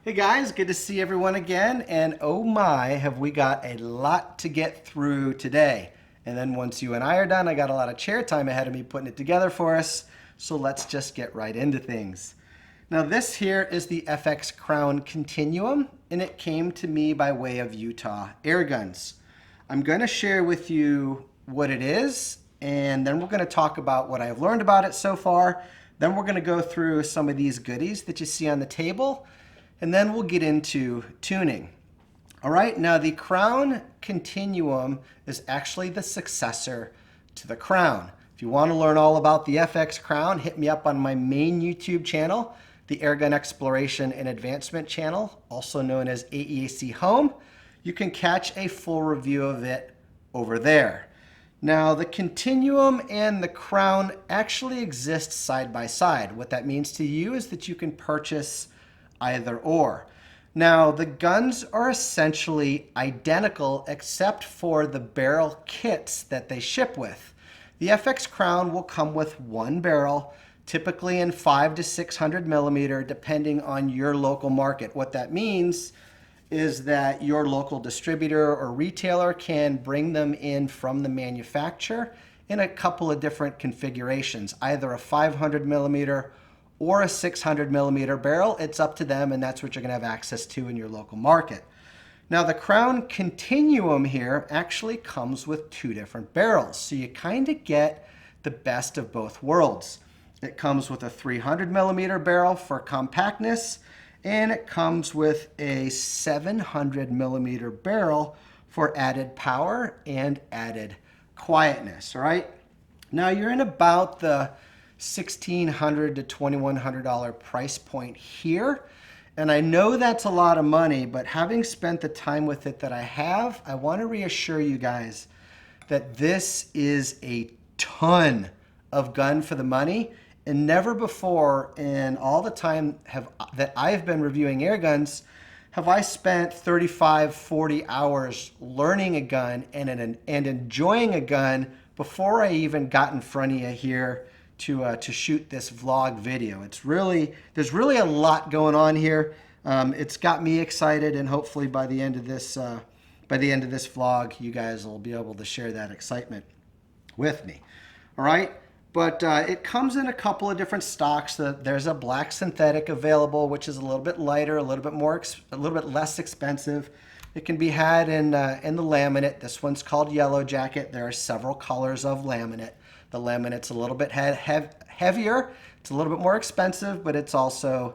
Hey guys, good to see everyone again. And oh my, have we got a lot to get through today. And then once you and I are done, I got a lot of chair time ahead of me putting it together for us. So let's just get right into things. Now this here is the FX Crown Continuum, and it came to me by way of Utah Airguns. I'm going to share with you what it is, and then we're going to talk about what I've learned about it so far. Then we're going to go through some of these goodies that you see on the table, and then we'll get into tuning. All right, now the Crown Continuum is actually the successor to the Crown. If you want to learn all about the FX Crown, hit me up on my main YouTube channel, the Airgun Exploration and Advancement channel, also known as AEAC Home. You can catch a full review of it over there. Now, the Continuum and the Crown actually exist side by side. What that means to you is that you can purchase either or. Now, the guns are essentially identical except for the barrel kits that they ship with. The FX Crown will come with one barrel, typically in 500 to 600 millimeter, depending on your local market. What that means is that your local distributor or retailer can bring them in from the manufacturer in a couple of different configurations, either a 500 millimeter or a 600 millimeter barrel. It's up to them, and that's what you're going to have access to in your local market. Now, the Crown Continuum here actually comes with two different barrels, so you kind of get the best of both worlds. It comes with a 300 millimeter barrel for compactness, and it comes with a 700 millimeter barrel for added power and added quietness. All right. Now you're in about the $1,600 to $2,100 price point here. And I know that's a lot of money, but having spent the time with it that I have, I want to reassure you guys that this is a ton of gun for the money. And never before in all the time that I've been reviewing air guns have I spent 35, 40 hours learning a gun and enjoying a gun before I even got in front of you here to shoot this vlog video. There's really a lot going on here. It's got me excited, and hopefully by the end of this vlog, you guys will be able to share that excitement with me. All right. But it comes in a couple of different stocks. There's a black synthetic available, which is a little bit lighter, a little bit less expensive. It can be had in the laminate. This one's called Yellow Jacket. There are several colors of laminate. The laminate's a little bit heavier. It's a little bit more expensive, but it's also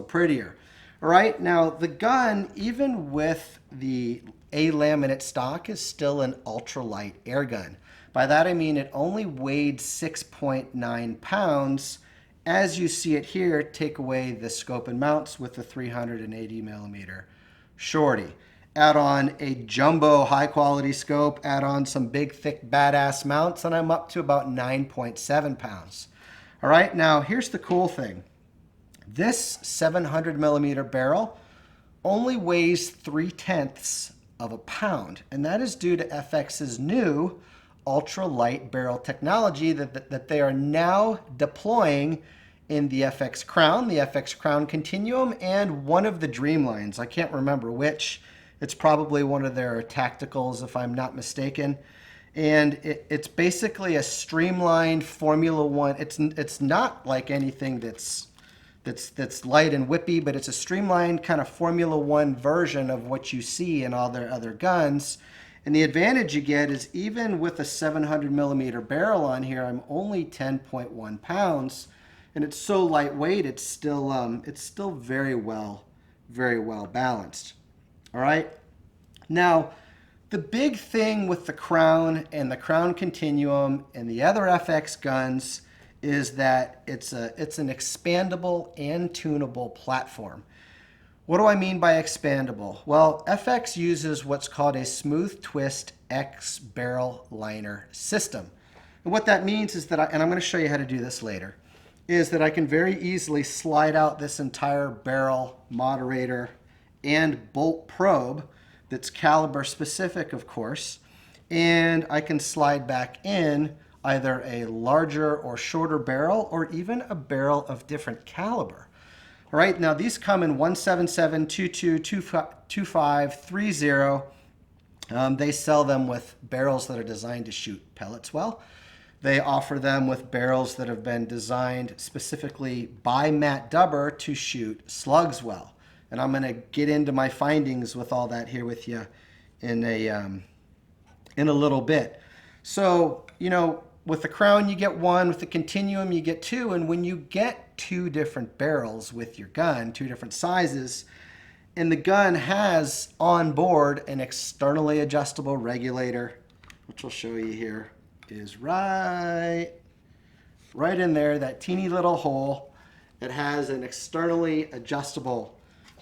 prettier. All right. Now the gun, even with the A laminate stock, is still an ultralight air gun. By that I mean it only weighed 6.9 pounds. As you see it here, take away the scope and mounts with the 380 millimeter shorty. Add on a jumbo high quality scope, add on some big thick badass mounts, and I'm up to about 9.7 pounds. All right, now here's the cool thing. This 700 millimeter barrel only weighs 0.3 of a pound, and that is due to FX's new ultralight barrel technology that they are now deploying in the FX Crown, the FX Crown Continuum, and one of the Dreamlines. I can't remember which. It's probably one of their tacticals, if I'm not mistaken. And it's basically a streamlined Formula One. It's not like anything that's light and whippy, but it's a streamlined kind of Formula One version of what you see in all their other guns. And the advantage you get is even with a 700 millimeter barrel on here, I'm only 10.1 pounds, and it's so lightweight, it's still very well balanced. All right. Now, the big thing with the Crown and the Crown Continuum and the other FX guns is that it's an expandable and tunable platform. What do I mean by expandable? Well, FX uses what's called a smooth twist X barrel liner system. And what that means is that, and I'm going to show you how to do this later, is that I can very easily slide out this entire barrel moderator and bolt probe that's caliber specific, of course, and I can slide back in either a larger or shorter barrel or even a barrel of different caliber. All right, now these come in 177, 22, 25, 30. They sell them with barrels that are designed to shoot pellets well. They offer them with barrels that have been designed specifically by Matt Dubber to shoot slugs well. And I'm going to get into my findings with all that here with you in a little bit. So, you know, with the Crown you get one, with the Continuum you get two, and when you get two different barrels with your gun, two different sizes, and the gun has on board an externally adjustable regulator, which I'll show you here, is right in there, that teeny little hole. It has an externally adjustable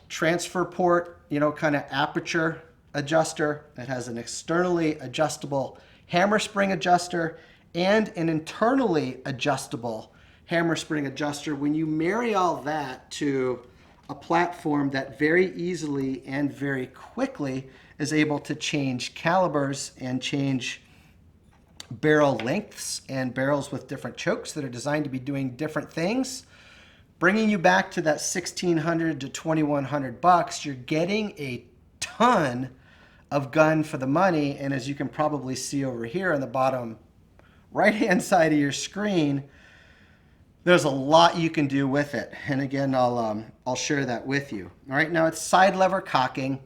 transfer port, you know, kind of aperture adjuster. It has an externally adjustable hammer spring adjuster and an internally adjustable hammer spring adjuster. When you marry all that to a platform that very easily and very quickly is able to change calibers and change barrel lengths and barrels with different chokes that are designed to be doing different things, bringing you back to that $1,600 to $2,100, you're getting a ton of gun for the money. And as you can probably see over here on the bottom right-hand side of your screen, there's a lot you can do with it. And again, I'll share that with you. All right, now it's side lever cocking.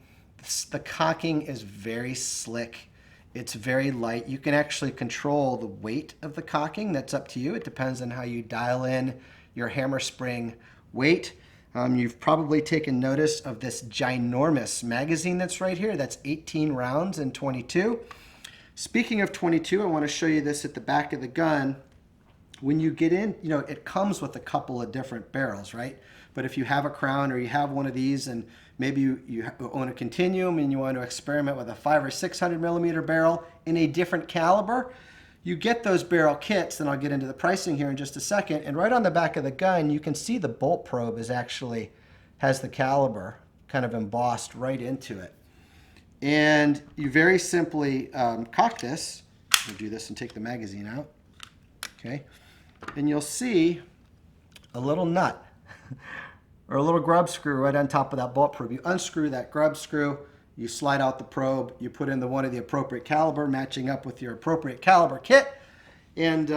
The cocking is very slick. It's very light. You can actually control the weight of the cocking. That's up to you. It depends on how you dial in your hammer spring weight. You've probably taken notice of this ginormous magazine that's right here. That's 18 rounds in 22. Speaking of 22, I want to show you this at the back of the gun. When you get in, you know, it comes with a couple of different barrels, right? But if you have a Crown or you have one of these, and maybe you own a Continuum and you want to experiment with a 500 or 600 millimeter barrel in a different caliber, you get those barrel kits, and I'll get into the pricing here in just a second. And right on the back of the gun, you can see the bolt probe has the caliber kind of embossed right into it. And you very simply cock this. I'll do this and take the magazine out. Okay. And you'll see a little nut or a little grub screw right on top of that bolt probe. You unscrew that grub screw, you slide out the probe, you put in one of the appropriate caliber matching up with your appropriate caliber kit, and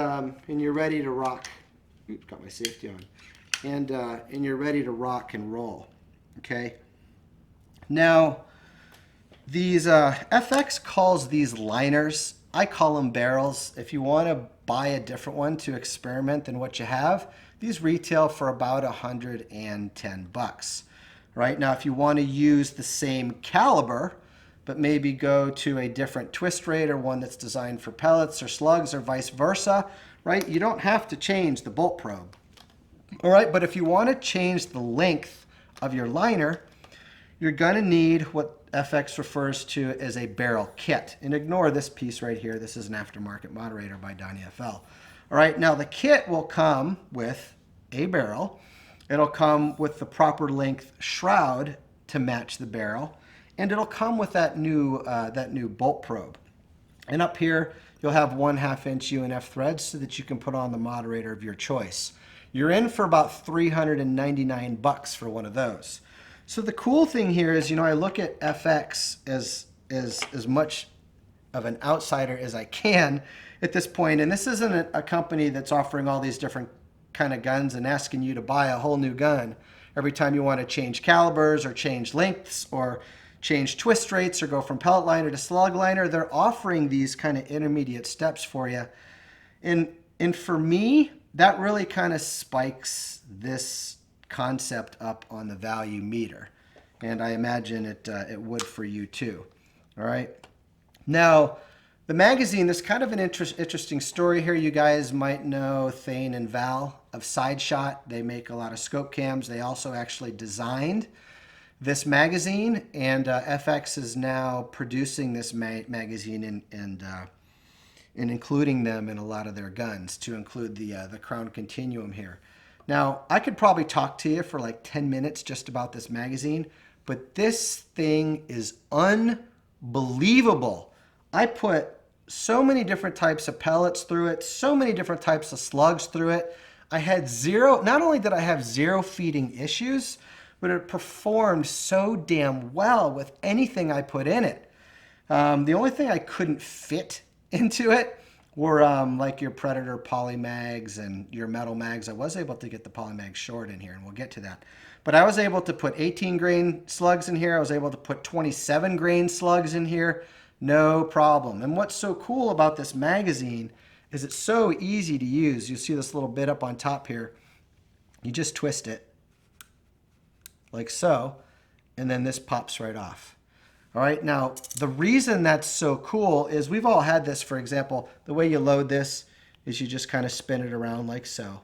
you're ready to rock. Oops, got my safety on. And you're ready to rock and roll. Okay. Now, these FX calls these liners. I call them barrels. If you want to buy a different one to experiment than what you have, these retail for about $110. Right now, if you want to use the same caliber, but maybe go to a different twist rate or one that's designed for pellets or slugs or vice versa, right? You don't have to change the bolt probe. All right, but if you want to change the length of your liner, you're going to need what FX refers to as a barrel kit. And ignore this piece right here. This is an aftermarket moderator by Donnie FL. All right, now the kit will come with a barrel. It'll come with the proper length shroud to match the barrel. And it'll come with that new bolt probe. And up here, you'll have 1/2 inch UNF threads so that you can put on the moderator of your choice. You're in for about $399 for one of those. So the cool thing here is, you know, I look at FX as much of an outsider as I can at this point. And this isn't a company that's offering all these different kind of guns and asking you to buy a whole new gun every time you want to change calibers or change lengths or change twist rates or go from pellet liner to slug liner. They're offering these kind of intermediate steps for you. And for me, that really kind of spikes this concept up on the value meter. And I imagine it would for you too. All right. Now, the magazine, there's kind of an interesting story here. You guys might know Thane and Val of Side Shot. They make a lot of scope cams. They also actually designed this magazine, and FX is now producing this magazine and including them in a lot of their guns, to include the Crown Continuum here. Now, I could probably talk to you for like 10 minutes just about this magazine, but this thing is unbelievable. I put so many different types of pellets through it, so many different types of slugs through it. I had zero, not only did I have zero feeding issues, but it performed so damn well with anything I put in it. The only thing I couldn't fit into it were like your Predator poly mags and your metal mags. I was able to get the poly mag short in here, and we'll get to that. But I was able to put 18 grain slugs in here. I was able to put 27 grain slugs in here. No problem. And what's so cool about this magazine is it's so easy to use. You see this little bit up on top here. You just twist it like so, and then this pops right off. All right, now the reason that's so cool is we've all had this. For example, the way you load this is you just kind of spin it around like so,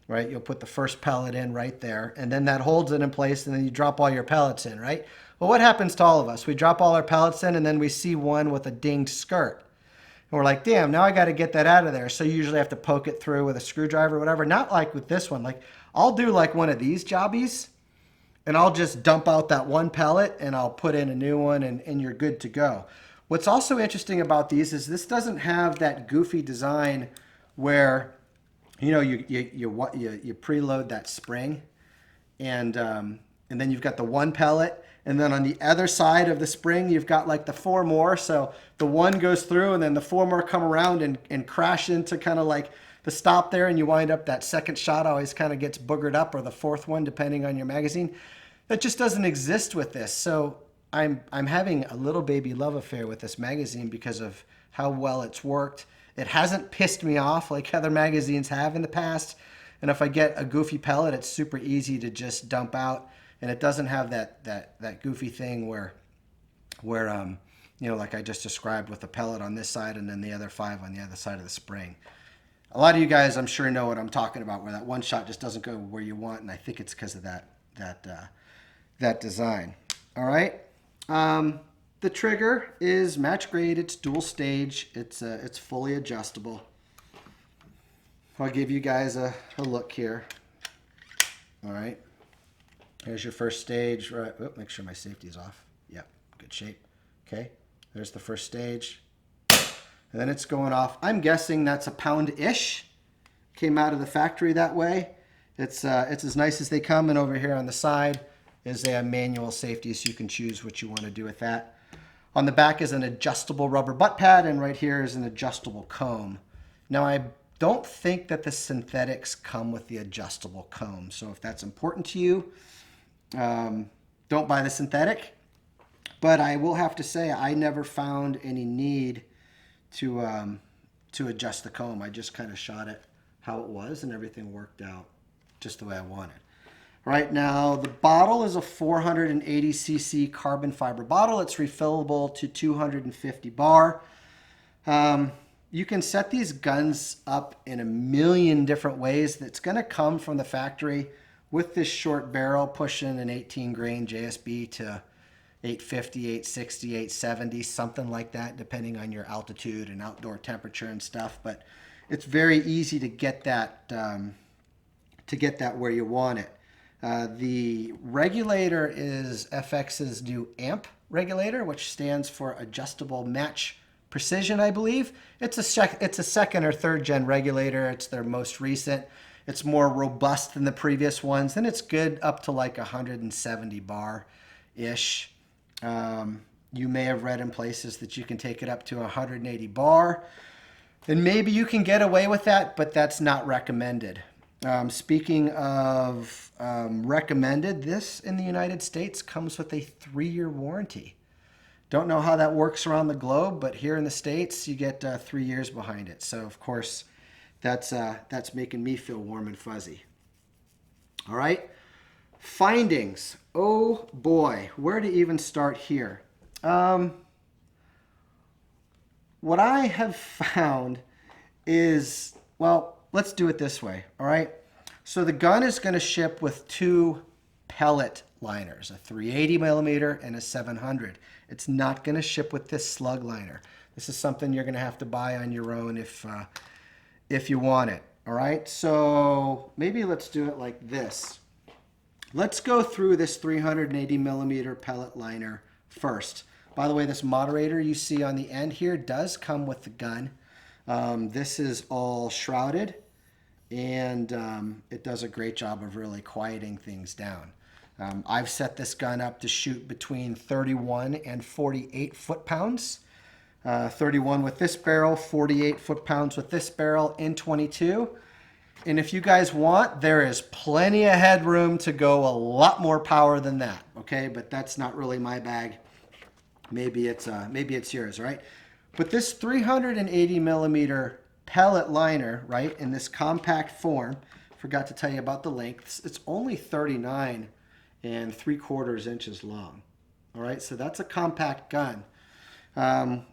right? You'll put the first pellet in right there, and then that holds it in place, and then you drop all your pellets in, right? Well, what happens to all of us? We drop all our pellets in, and then we see one with a dinged skirt. And we're like, damn, now I got to get that out of there. So you usually have to poke it through with a screwdriver or whatever. Not like with this one. Like, I'll do like one of these jobbies, and I'll just dump out that one pellet, and I'll put in a new one, and you're good to go. What's also interesting about these is this doesn't have that goofy design where, you know, you preload that spring, and then you've got the one pellet, and then on the other side of the spring, you've got like the 4 more. So the one goes through, and then the 4 more come around and crash into kind of like the stop there, and you wind up that second shot always kind of gets boogered up, or the 4th one, depending on your magazine. That just doesn't exist with this. So I'm having a little baby love affair with this magazine because of how well it's worked. It hasn't pissed me off like other magazines have in the past. And if I get a goofy pellet, it's super easy to just dump out. And it doesn't have that goofy thing where you know, like I just described with the pellet on this side and then the other 5 on the other side of the spring. A lot of you guys, I'm sure, know what I'm talking about, where that one shot just doesn't go where you want, and I think it's because of that design. All right. The trigger is match grade. It's dual stage. It's fully adjustable. I'll give you guys a look here. All right. Here's your first stage. Right. Oh, make sure my safety is off. Yep. Good shape. Okay. There's the first stage. And then it's going off. I'm guessing that's a pound-ish. Came out of the factory that way. It's as nice as they come. And over here on the side is a manual safety, so you can choose what you want to do with that. On the back is an adjustable rubber butt pad, and right here is an adjustable comb. Now, I don't think that the synthetics come with the adjustable comb. So if that's important to you, don't buy the synthetic. But I will have to say I never found any need to adjust the comb. I just kind of shot it how it was, and everything worked out just the way I wanted. Right now, the bottle is a 480cc carbon fiber bottle. It's refillable to 250 bar. You can set these guns up in a million different ways. That's going to come from the factory with this short barrel, pushing an 18 grain JSB to 850, 860, 870, something like that, depending on your altitude and outdoor temperature and stuff. But it's very easy to get that where you want it. The regulator is FX's new AMP regulator, which stands for Adjustable Match Precision, I believe. It's a second or third gen regulator. It's their most recent. It's more robust than the previous ones, and it's good up to like 170 bar-ish. You may have read in places that you can take it up to 180 bar, and maybe you can get away with that, but that's not recommended. Speaking of recommended, this in the United States comes with a 3-year warranty. Don't know how that works around the globe, but here in the States, you get 3 years behind it. So, of course, that's making me feel warm and fuzzy. All right. Findings. Oh, boy. Where to even start here? What I have found is, well, let's do it this way. All right. So the gun is going to ship with 2 pellet liners, a 380 millimeter and a 700. It's not going to ship with this slug liner. This is something you're going to have to buy on your own if you want it. All right. So maybe let's do it like this. Let's go through this 380 millimeter pellet liner first. By the way, this moderator you see on the end here does come with the gun. This is all shrouded, and it does a great job of really quieting things down. I've set this gun up to shoot between 31 and 48 foot-pounds. 31 with this barrel, 48 foot-pounds with this barrel in 22. And if you guys want, there is plenty of headroom to go a lot more power than that, okay? But that's not really my bag. Maybe it's yours, right? But this 380 millimeter pellet liner, right, in this compact form, forgot to tell you about the lengths. It's only 39 3/4 inches long. All right, so that's a compact gun.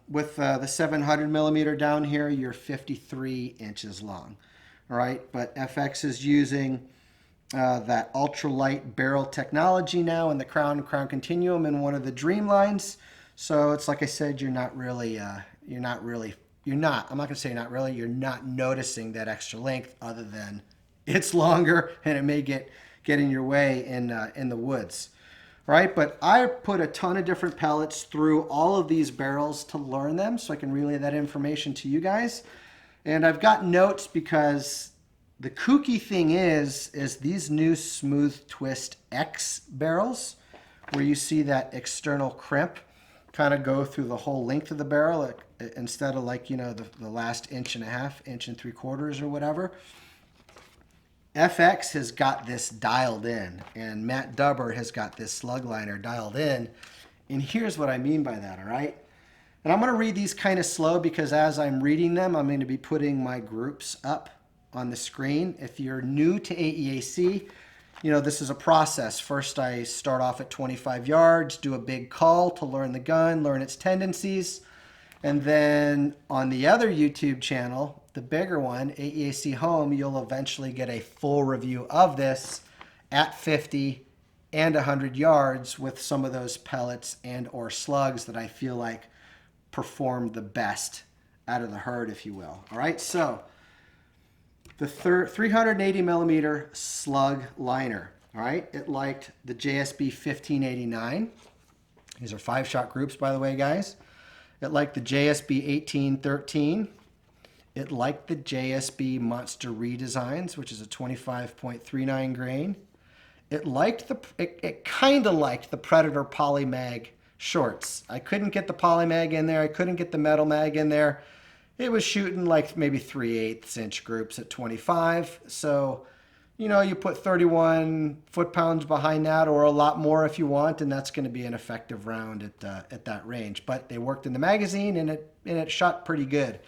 With the 700 millimeter down here, you're 53 inches long. All right, but FX is using that ultralight barrel technology now in the Crown Continuum in one of the Dreamlines. So it's like I said, you're not noticing that extra length, other than it's longer and it may get in your way in the woods. Right, but I put a ton of different pellets through all of these barrels to learn them so I can relay that information to you guys. And I've got notes because the kooky thing is these new Smooth Twist X barrels, where you see that external crimp kind of go through the whole length of the barrel instead of, like, you know, the last 1.5 inches, 1 3/4 or whatever. FX has got this dialed in, and Matt Dubber has got this slug liner dialed in. And here's what I mean by that, all right? And I'm going to read these kind of slow because as I'm reading them, I'm going to be putting my groups up on the screen. If you're new to AEAC, you know, this is a process. First, I start off at 25 yards, do a big call to learn the gun, learn its tendencies. And then on the other YouTube channel, the bigger one, AEAC Home, you'll eventually get a full review of this at 50 and 100 yards with some of those pellets and or slugs that I feel like performed the best out of the herd, if you will. All right, so the 380 millimeter slug liner, all right, it liked the JSB 1589. These are 5-shot groups, by the way, guys. It liked the JSB 1813. It liked the JSB Monster Redesigns, which is a 25.39 grain. It kind of liked the Predator Polymag shorts. I couldn't get the Polymag in there. I couldn't get the Metal Mag in there. It was shooting like maybe 3/8 inch groups at 25. So, you know, you put 31 foot-pounds behind that, or a lot more if you want, and that's going to be an effective round at that range. But they worked in the magazine, and it shot pretty good.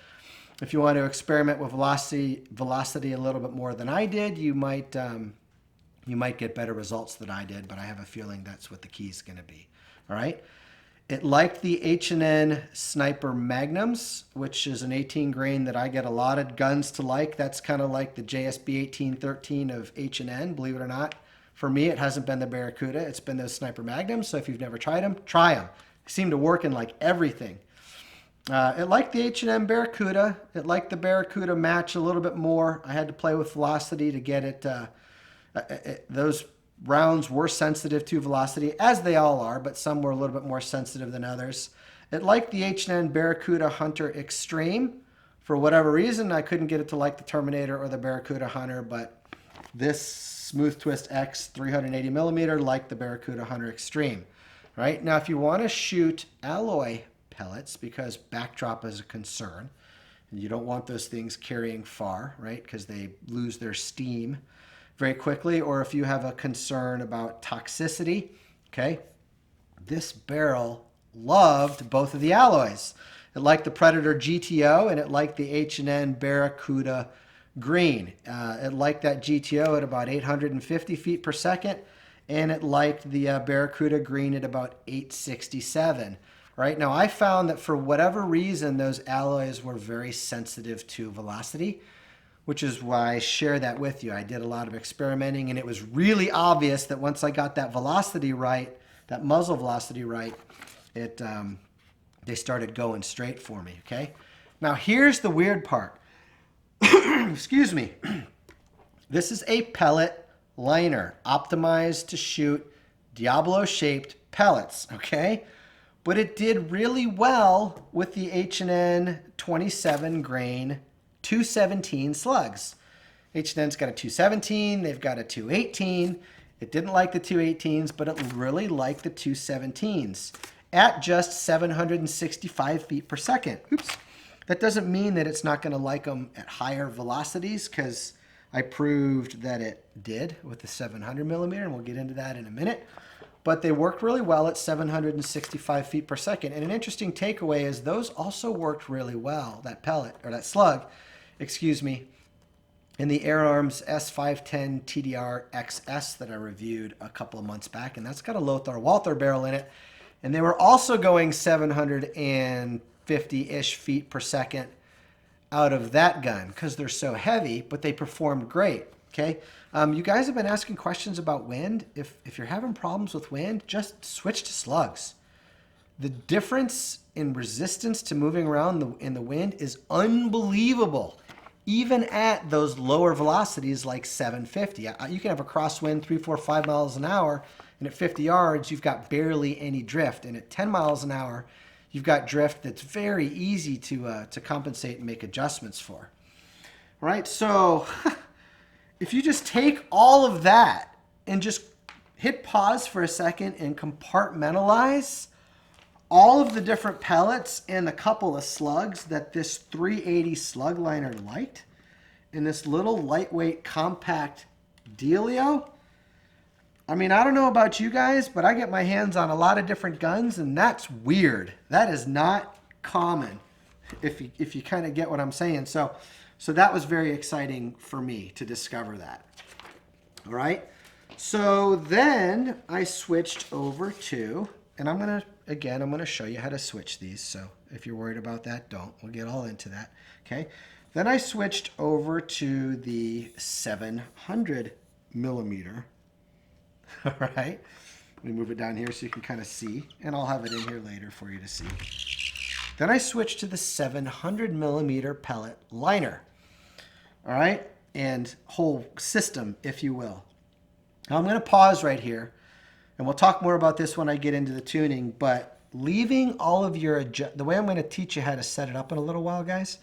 If you want to experiment with velocity a little bit more than I did, you might get better results than I did, but I have a feeling that's what the key is going to be. All right. It liked the H&N Sniper Magnums, which is an 18 grain that I get a lot of guns to like. That's kind of like the JSB 1813 of H&N, believe it or not. For me, it hasn't been the Barracuda. It's been those Sniper Magnums. So if you've never tried them, try them. They seem to work in like everything. It liked the H&M Barracuda. It liked the Barracuda match a little bit more. I had to play with velocity to get it. Those rounds were sensitive to velocity, as they all are, but some were a little bit more sensitive than others. It liked the H&N Barracuda Hunter Extreme. For whatever reason, I couldn't get it to like the Terminator or the Barracuda Hunter, but this Smooth Twist X 380 millimeter liked the Barracuda Hunter Extreme. Right? Now, if you want to shoot alloy pellets, because backdrop is a concern, and you don't want those things carrying far, right? Because they lose their steam very quickly, or if you have a concern about toxicity, okay, this barrel loved both of the alloys. It liked the Predator GTO, and it liked the H&N Barracuda Green. It liked that GTO at about 850 feet per second, and it liked the Barracuda Green at about 867. Right now, I found that for whatever reason, those alloys were very sensitive to velocity, which is why I share that with you. I did a lot of experimenting, and it was really obvious that once I got that velocity right, that muzzle velocity right, they started going straight for me, okay? Now, here's the weird part. Excuse me. This is a pellet liner optimized to shoot Diablo-shaped pellets, okay? But it did really well with the H&N 27 grain 217 slugs. H&N's got a 217, they've got a 218. It didn't like the 218s, but it really liked the 217s at just 765 feet per second. Oops. That doesn't mean that it's not going to like them at higher velocities, because I proved that it did with the 700 millimeter, and we'll get into that in a minute. But they worked really well at 765 feet per second. And an interesting takeaway is those also worked really well, that pellet, or that slug, excuse me, in the AirArms S510 TDR XS that I reviewed a couple of months back. And that's got a Lothar Walther barrel in it. And they were also going 750-ish feet per second out of that gun because they're so heavy, but they performed great. Okay. You guys have been asking questions about wind. If you're having problems with wind, just switch to slugs. The difference in resistance to moving around in the wind is unbelievable. Even at those lower velocities like 750. You can have a crosswind 3, 4, 5 miles an hour, and at 50 yards, you've got barely any drift. And at 10 miles an hour, you've got drift that's very easy to compensate and make adjustments for. All right, so if you just take all of that and just hit pause for a second and compartmentalize all of the different pellets and a couple of slugs that this 380 slug liner liked in this little lightweight compact dealio. I mean, I don't know about you guys, but I get my hands on a lot of different guns, and that's weird. That is not common, if you kind of get what I'm saying. So that was very exciting for me to discover that. All right. So then I switched over to, and I'm going to show you how to switch these. So if you're worried about that, don't. We'll get all into that. Okay. Then I switched over to the 700 millimeter. All right. Let me move it down here so you can kind of see, and I'll have it in here later for you to see. Then I switched to the 700 millimeter pellet liner. All right. And whole system, if you will. Now I'm going to pause right here, and we'll talk more about this when I get into the tuning, but leaving all of your, the way I'm going to teach you how to set it up in a little while, guys,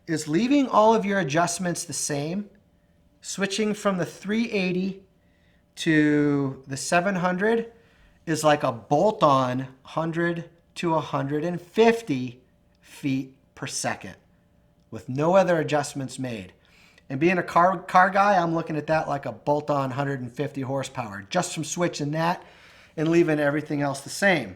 is leaving all of your adjustments the same, switching from the 380 to the 700 is like a bolt-on 100 to 150 feet per second with no other adjustments made. And being a car guy, I'm looking at that like a bolt-on 150 horsepower, just from switching that and leaving everything else the same.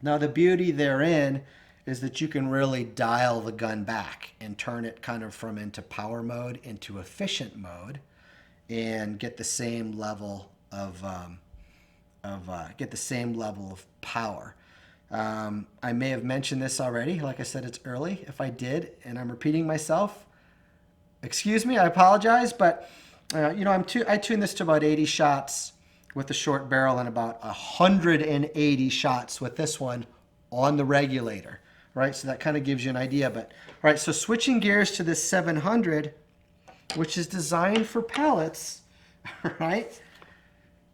Now, the beauty therein is that you can really dial the gun back and turn it kind of from into power mode into efficient mode and get the same level of power. I may have mentioned this already. Like I said, it's early. If I did, and I'm repeating myself, excuse me, I apologize, but I tuned this to about 80 shots with the short barrel and about 180 shots with this one on the regulator, right? So that kind of gives you an idea. But all right, so switching gears to this 700, which is designed for pellets, right?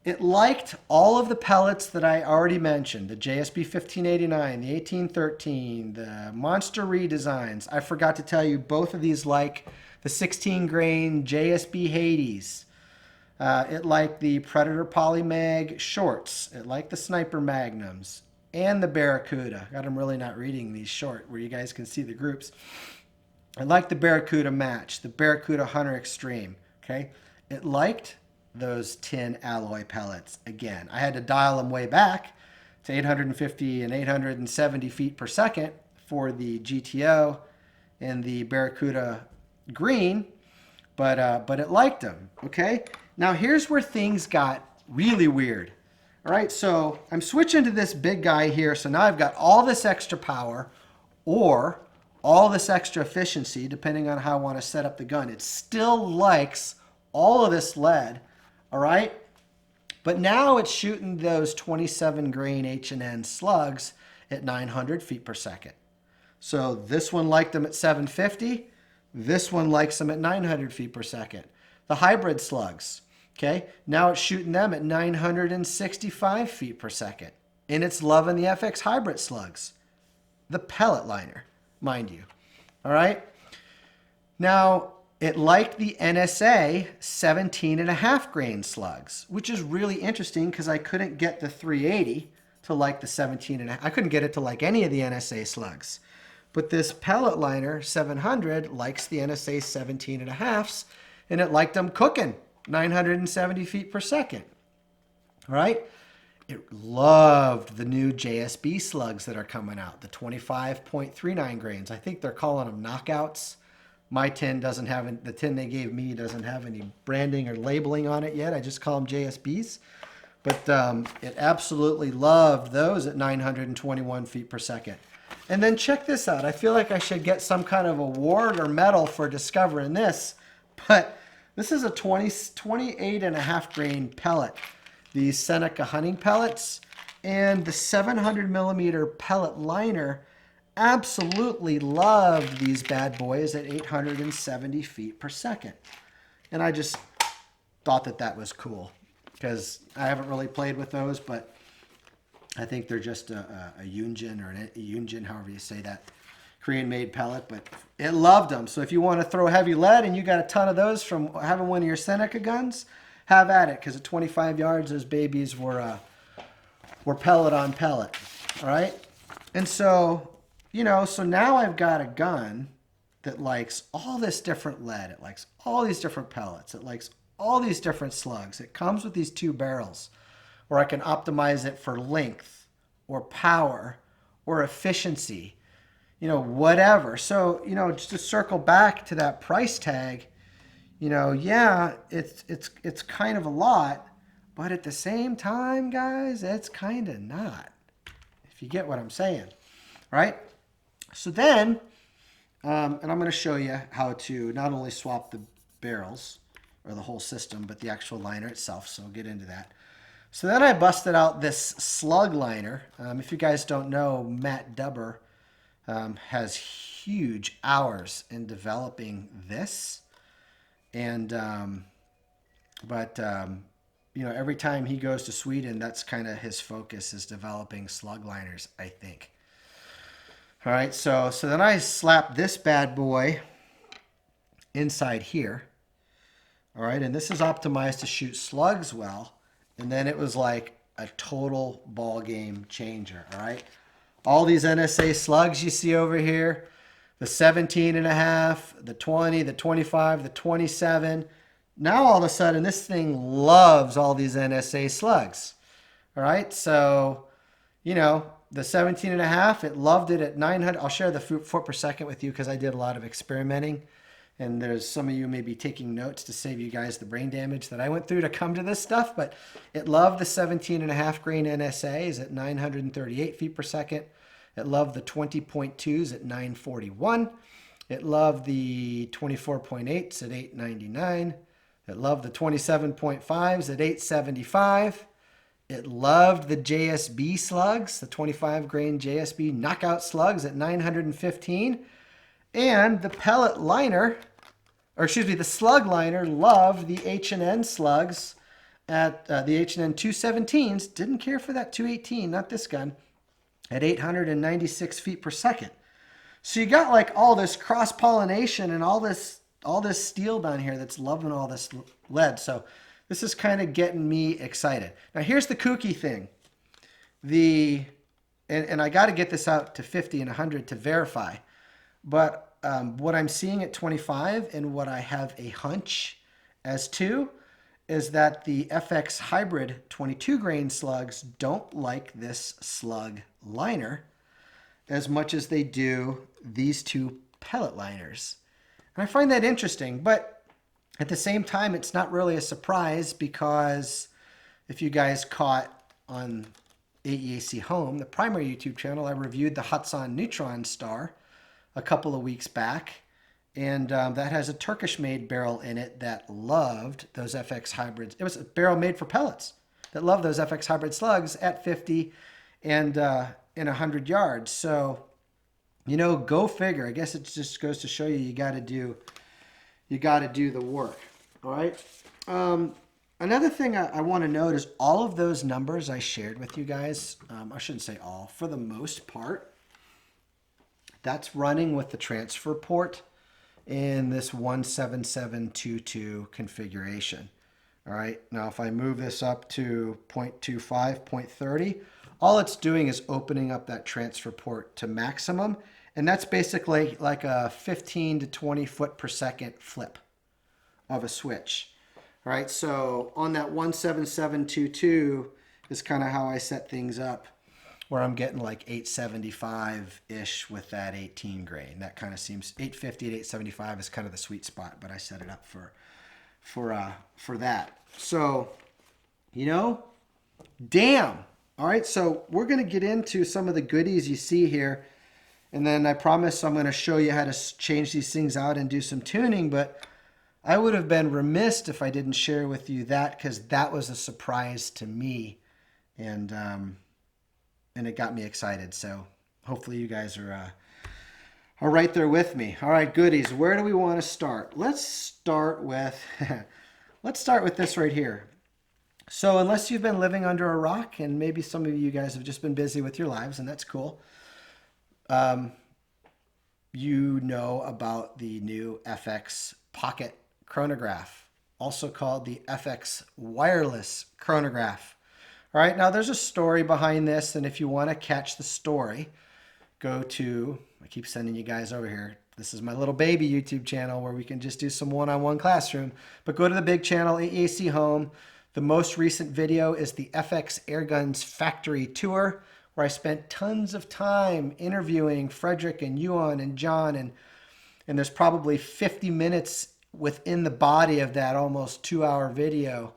It liked all of the pellets that I already mentioned, the JSB 1589, the 1813, the Monster redesigns. I forgot to tell you, both of these like the 16 grain JSB Hades. It liked the Predator Polymag shorts. It liked the Sniper Magnums and the Barracuda. God, I'm really not reading these short where you guys can see the groups. I liked the Barracuda Match, the Barracuda Hunter Extreme. Okay, it liked those tin alloy pellets. Again, I had to dial them way back to 850 and 870 feet per second for the GTO and the Barracuda Green, but it liked them. Okay, now here's where things got really weird. All right, so I'm switching to this big guy here. So now I've got all this extra power or all this extra efficiency, depending on how I want to set up the gun. It still likes all of this lead. All right, but now it's shooting those 27 grain H&N slugs at 900 feet per second. So this one liked them at 750. This one likes them at 900 feet per second. The hybrid slugs, okay, now it's shooting them at 965 feet per second. And it's loving the FX hybrid slugs, the pellet liner, mind you. All right, now it liked the NSA 17.5 grain slugs, which is really interesting because I couldn't get the 380 to like the 17.5. I couldn't get it to like any of the NSA slugs. But this pellet liner 700 likes the NSA 17.5s, and it liked them cooking 970 feet per second. All right? It loved the new JSB slugs that are coming out, the 25.39 grains. I think they're calling them knockouts. My tin doesn't have, the tin they gave me doesn't have any branding or labeling on it yet. I just call them JSBs. But it absolutely loved those at 921 feet per second. And then check this out. I feel like I should get some kind of award or medal for discovering this. But this is a 28.5 grain pellet. These Seneca hunting pellets. And the 700 millimeter pellet liner absolutely loved these bad boys at 870 feet per second. And I just thought that that was cool because I haven't really played with those, but I think they're just a Yunjin or a Yunjin, however you say that, Korean-made pellet, but it loved them. So if you want to throw heavy lead and you got a ton of those from having one of your Seneca guns, have at it, because at 25 yards, those babies were pellet on pellet, all right? And so, you know, so now I've got a gun that likes all this different lead. It likes all these different pellets. It likes all these different slugs. It comes with these two barrels where I can optimize it for length or power or efficiency, you know, whatever. So, you know, just to circle back to that price tag, you know, yeah, it's kind of a lot, but at the same time, guys, it's kind of not, if you get what I'm saying, right? So then, and I'm going to show you how to not only swap the barrels or the whole system, but the actual liner itself. So we'll get into that. So then I busted out this slug liner. If you guys don't know, Matt Dubber has huge hours in developing this. And, you know, every time he goes to Sweden, that's kind of his focus, is developing slug liners, I think. All right, so then I slapped this bad boy inside here. All right, and this is optimized to shoot slugs well. And then it was like a total ball game changer, all right? All these NSA slugs you see over here, the 17.5, the 20, the 25, the 27. Now all of a sudden this thing loves all these NSA slugs. All right, so, you know, the 17.5, it loved it at 900. I'll share the foot per second with you because I did a lot of experimenting. And there's some of you may be taking notes to save you guys the brain damage that I went through to come to this stuff. But it loved the 17.5 grain NSAs at 938 feet per second. It loved the 20.2s at 941. It loved the 24.8s at 899. It loved the 27.5s at 875. It loved the JSB slugs, the 25 grain JSB knockout slugs at 915. And the pellet liner, or excuse me, the slug liner loved the H&N slugs at the H&N 217s. Didn't care for that 218, not this gun, at 896 feet per second. So you got like all this cross-pollination and all this steel down here that's loving all this lead. So this is kind of getting me excited. Now here's the kooky thing. And I got to get this out to 50 and 100 to verify. But what I'm seeing at 25 and what I have a hunch as to is that the FX Hybrid 22 grain slugs don't like this slug liner as much as they do these two pellet liners. And I find that interesting, but at the same time, it's not really a surprise because if you guys caught on AEAC Home, the primary YouTube channel, I reviewed the Hatsan Neutron Star a couple of weeks back, and that has a Turkish-made barrel in it that loved those FX hybrids. It was a barrel made for pellets that loved those FX hybrid slugs at 50 and in 100 yards. So, you know, go figure. I guess it just goes to show you you got to do the work. All right. Another thing I want to note is all of those numbers I shared with you guys. I shouldn't say all, for the most part. That's running with the transfer port in this 17722 configuration. All right, now if I move this up to 0.25, 0.30, all it's doing is opening up that transfer port to maximum, and that's basically like a 15 to 20 foot per second flip of a switch. All right, so on that 17722 is kind of how I set things up, where I'm getting like 875-ish with that 18 grain. That kind of seems 850 to 875 is kind of the sweet spot, but I set it up for that. So, you know, damn. All right, so we're going to get into some of the goodies you see here, and then I promise I'm going to show you how to change these things out and do some tuning, but I would have been remiss if I didn't share with you that, because that was a surprise to me, and it got me excited. So hopefully you guys are right there with me. All right, goodies. Where do we want to start? Let's start with this right here. So unless you've been living under a rock, and maybe some of you guys have just been busy with your lives, and that's cool, you know about the new FX Pocket chronograph, also called the FX Wireless chronograph. All right, now there's a story behind this, and if you want to catch the story, go to, I keep sending you guys over here. This is my little baby YouTube channel where we can just do some one-on-one classroom, but go to the big channel, AEC Home. The most recent video is the FX Airguns factory tour, where I spent tons of time interviewing Frederick and Yuan and John, and there's probably 50 minutes within the body of that almost 2-hour video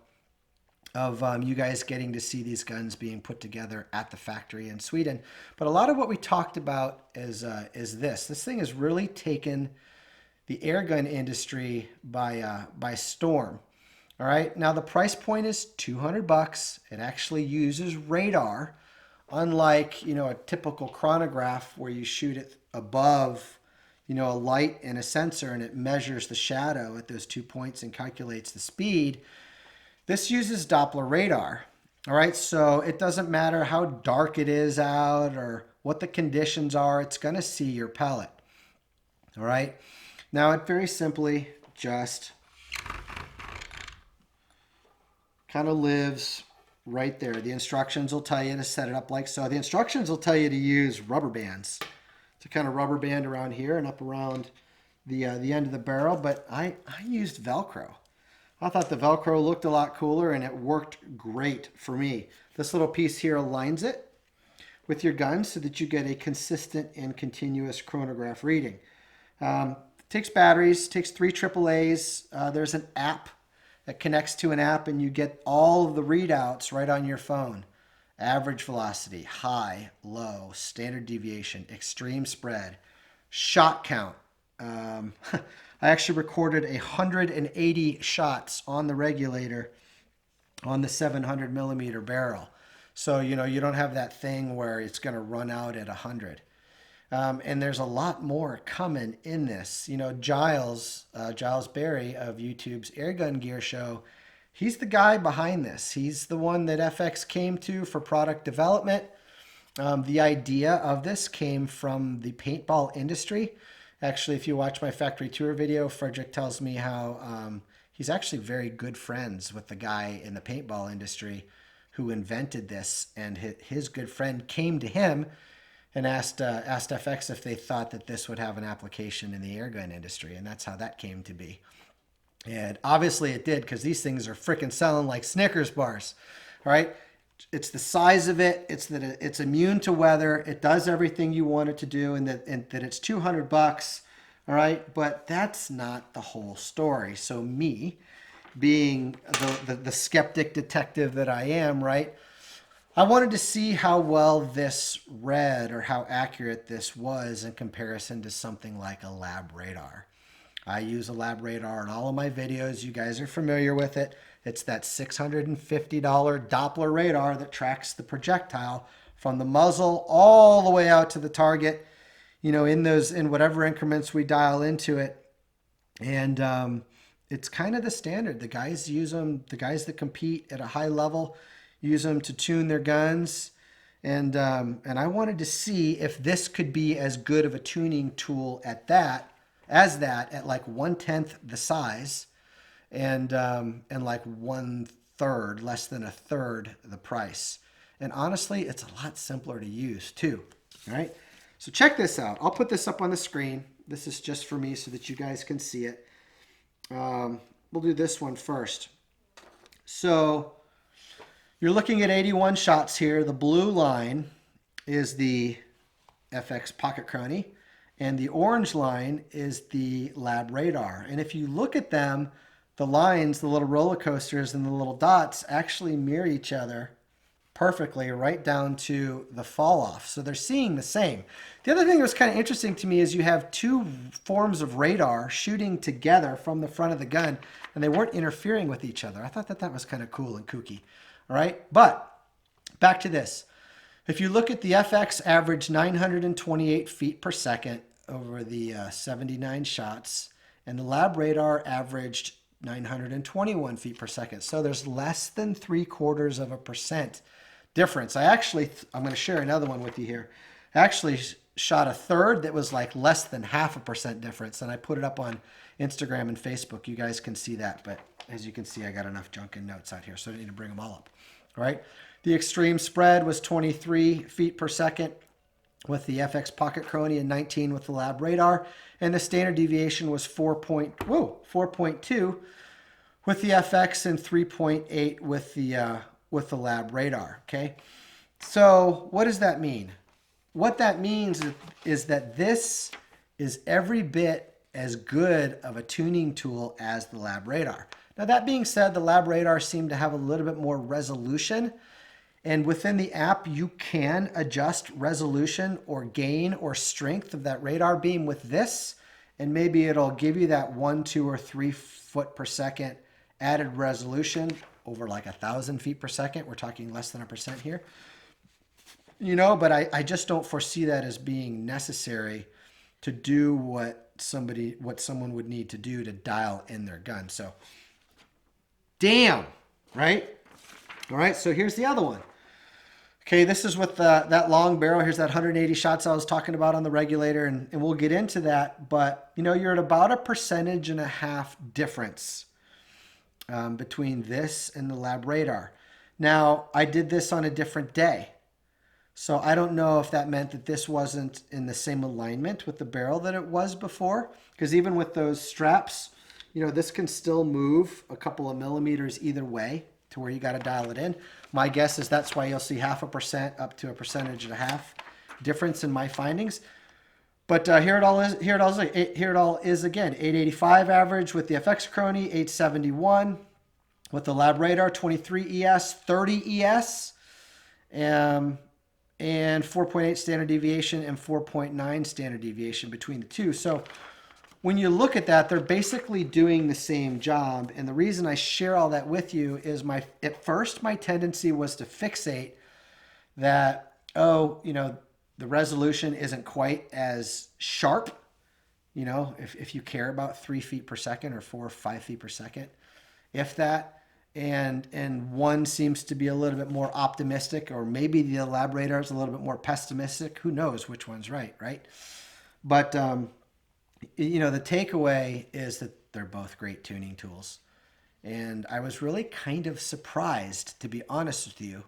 of you guys getting to see these guns being put together at the factory in Sweden. But a lot of what we talked about is this. This thing has really taken the airgun industry by storm. All right, now the price point is $200. It actually uses radar, unlike, you know, a typical chronograph where you shoot it above, you know, a light and a sensor, and it measures the shadow at those 2 points and calculates the speed. This uses Doppler radar. All right, so it doesn't matter how dark it is out or what the conditions are, it's going to see your pellet. All right, now it very simply just kind of lives right there. The instructions will tell you to set it up like so. The instructions will tell you to use rubber bands to kind of rubber band around here and up around the end of the barrel, but I used Velcro. I thought the Velcro looked a lot cooler, and it worked great for me. This little piece here aligns it with your gun so that you get a consistent and continuous chronograph reading. Takes batteries, takes 3 AAAs. There's an app that connects to an app, and you get all of the readouts right on your phone. Average velocity, high, low, standard deviation, extreme spread, shot count. I actually recorded 180 shots on the regulator on the 700 millimeter barrel. So, you know, you don't have that thing where it's going to run out at 100. And there's a lot more coming in this. You know, Giles Berry of YouTube's Airgun Gear Show, he's the guy behind this. He's the one that FX came to for product development. The idea of this came from the paintball industry. Actually, if you watch my factory tour video, Frederick tells me how he's actually very good friends with the guy in the paintball industry who invented this, and his good friend came to him and asked FX if they thought that this would have an application in the airgun industry, and that's how that came to be. And obviously it did, because these things are freaking selling like Snickers bars. All right, it's the size of it. It's that it's immune to weather. It does everything you want it to do, and that it's $200. All right, but that's not the whole story. So me, being the skeptic detective that I am, right, I wanted to see how well this read, or how accurate this was in comparison to something like a lab radar. I use a lab radar in all of my videos. You guys are familiar with it. It's that $650 Doppler radar that tracks the projectile from the muzzle all the way out to the target, you know, in whatever increments we dial into it. And it's kind of the standard. The guys use them, the guys that compete at a high level use them to tune their guns. And I wanted to see if this could be as good of a tuning tool at that as that at like 1/10 the size and like 1/3, less than a third the price. And honestly, it's a lot simpler to use too. All right. So check this out. I'll put this up on the screen. This is just for me so that you guys can see it. We'll do this one first. So you're looking at 81 shots here. The blue line is the FX Pocket Crony, and the orange line is the Lab Radar. And if you look at them, the lines, the little roller coasters and the little dots actually mirror each other perfectly right down to the fall off. So they're seeing the same. The other thing that was kind of interesting to me is you have two forms of radar shooting together from the front of the gun, and they weren't interfering with each other. I thought that was kind of cool and kooky. All right, but back to this. If you look at the FX average 928 feet per second over the 79 shots, and the Lab Radar averaged 921 feet per second. So there's less than 0.75% difference. I'm going to share another one with you here. I actually shot a third that was like less than 0.5% difference, and I put it up on Instagram and Facebook. You guys can see that, but as you can see, I got enough junk and notes out here, so I don't need to bring them all up. All right. The extreme spread was 23 feet per second with the FX Pocket Crony and 19 with the Lab Radar, and the standard deviation was 4.2 with the FX and 3.8 with the Lab Radar. Okay, so what does that mean? What that means is that this is every bit as good of a tuning tool as the Lab Radar. Now that being said, the Lab Radar seemed to have a little bit more resolution, and within the app you can adjust resolution or gain or strength of that radar beam with this, and maybe it'll give you that 1, 2, or 3 foot per second added resolution over like 1,000 feet per second. We're talking less than 1% here. You know, but I just don't foresee that as being necessary to do what someone would need to do to dial in their gun. So, damn, right? All right, so here's the other one. Okay, this is with that long barrel. Here's that 180 shots I was talking about on the Regulator, and we'll get into that. But, you know, you're at about 1.5% difference between this and the Lab Radar. Now, I did this on a different day. So I don't know if that meant that this wasn't in the same alignment with the barrel that it was before. Because even with those straps, you know, this can still move a couple of millimeters either way to where you got to dial it in. My guess is that's why you'll see 0.5% up to 1.5% difference in my findings. But here it all is again. 885 average with the FX Crony, 871 with the Lab Radar, 23 ES, 30 ES, and 4.8 standard deviation and 4.9 standard deviation between the two. So when you look at that, they're basically doing the same job. And the reason I share all that with you is at first my tendency was to fixate that, oh, you know, the resolution isn't quite as sharp, you know, if you care about 3 feet per second or 4 or 5 feet per second, if that. And one seems to be a little bit more optimistic, or maybe the Lab Radar is a little bit more pessimistic. Who knows which one's right? But, you know, the takeaway is that they're both great tuning tools. And I was really kind of surprised, to be honest with you.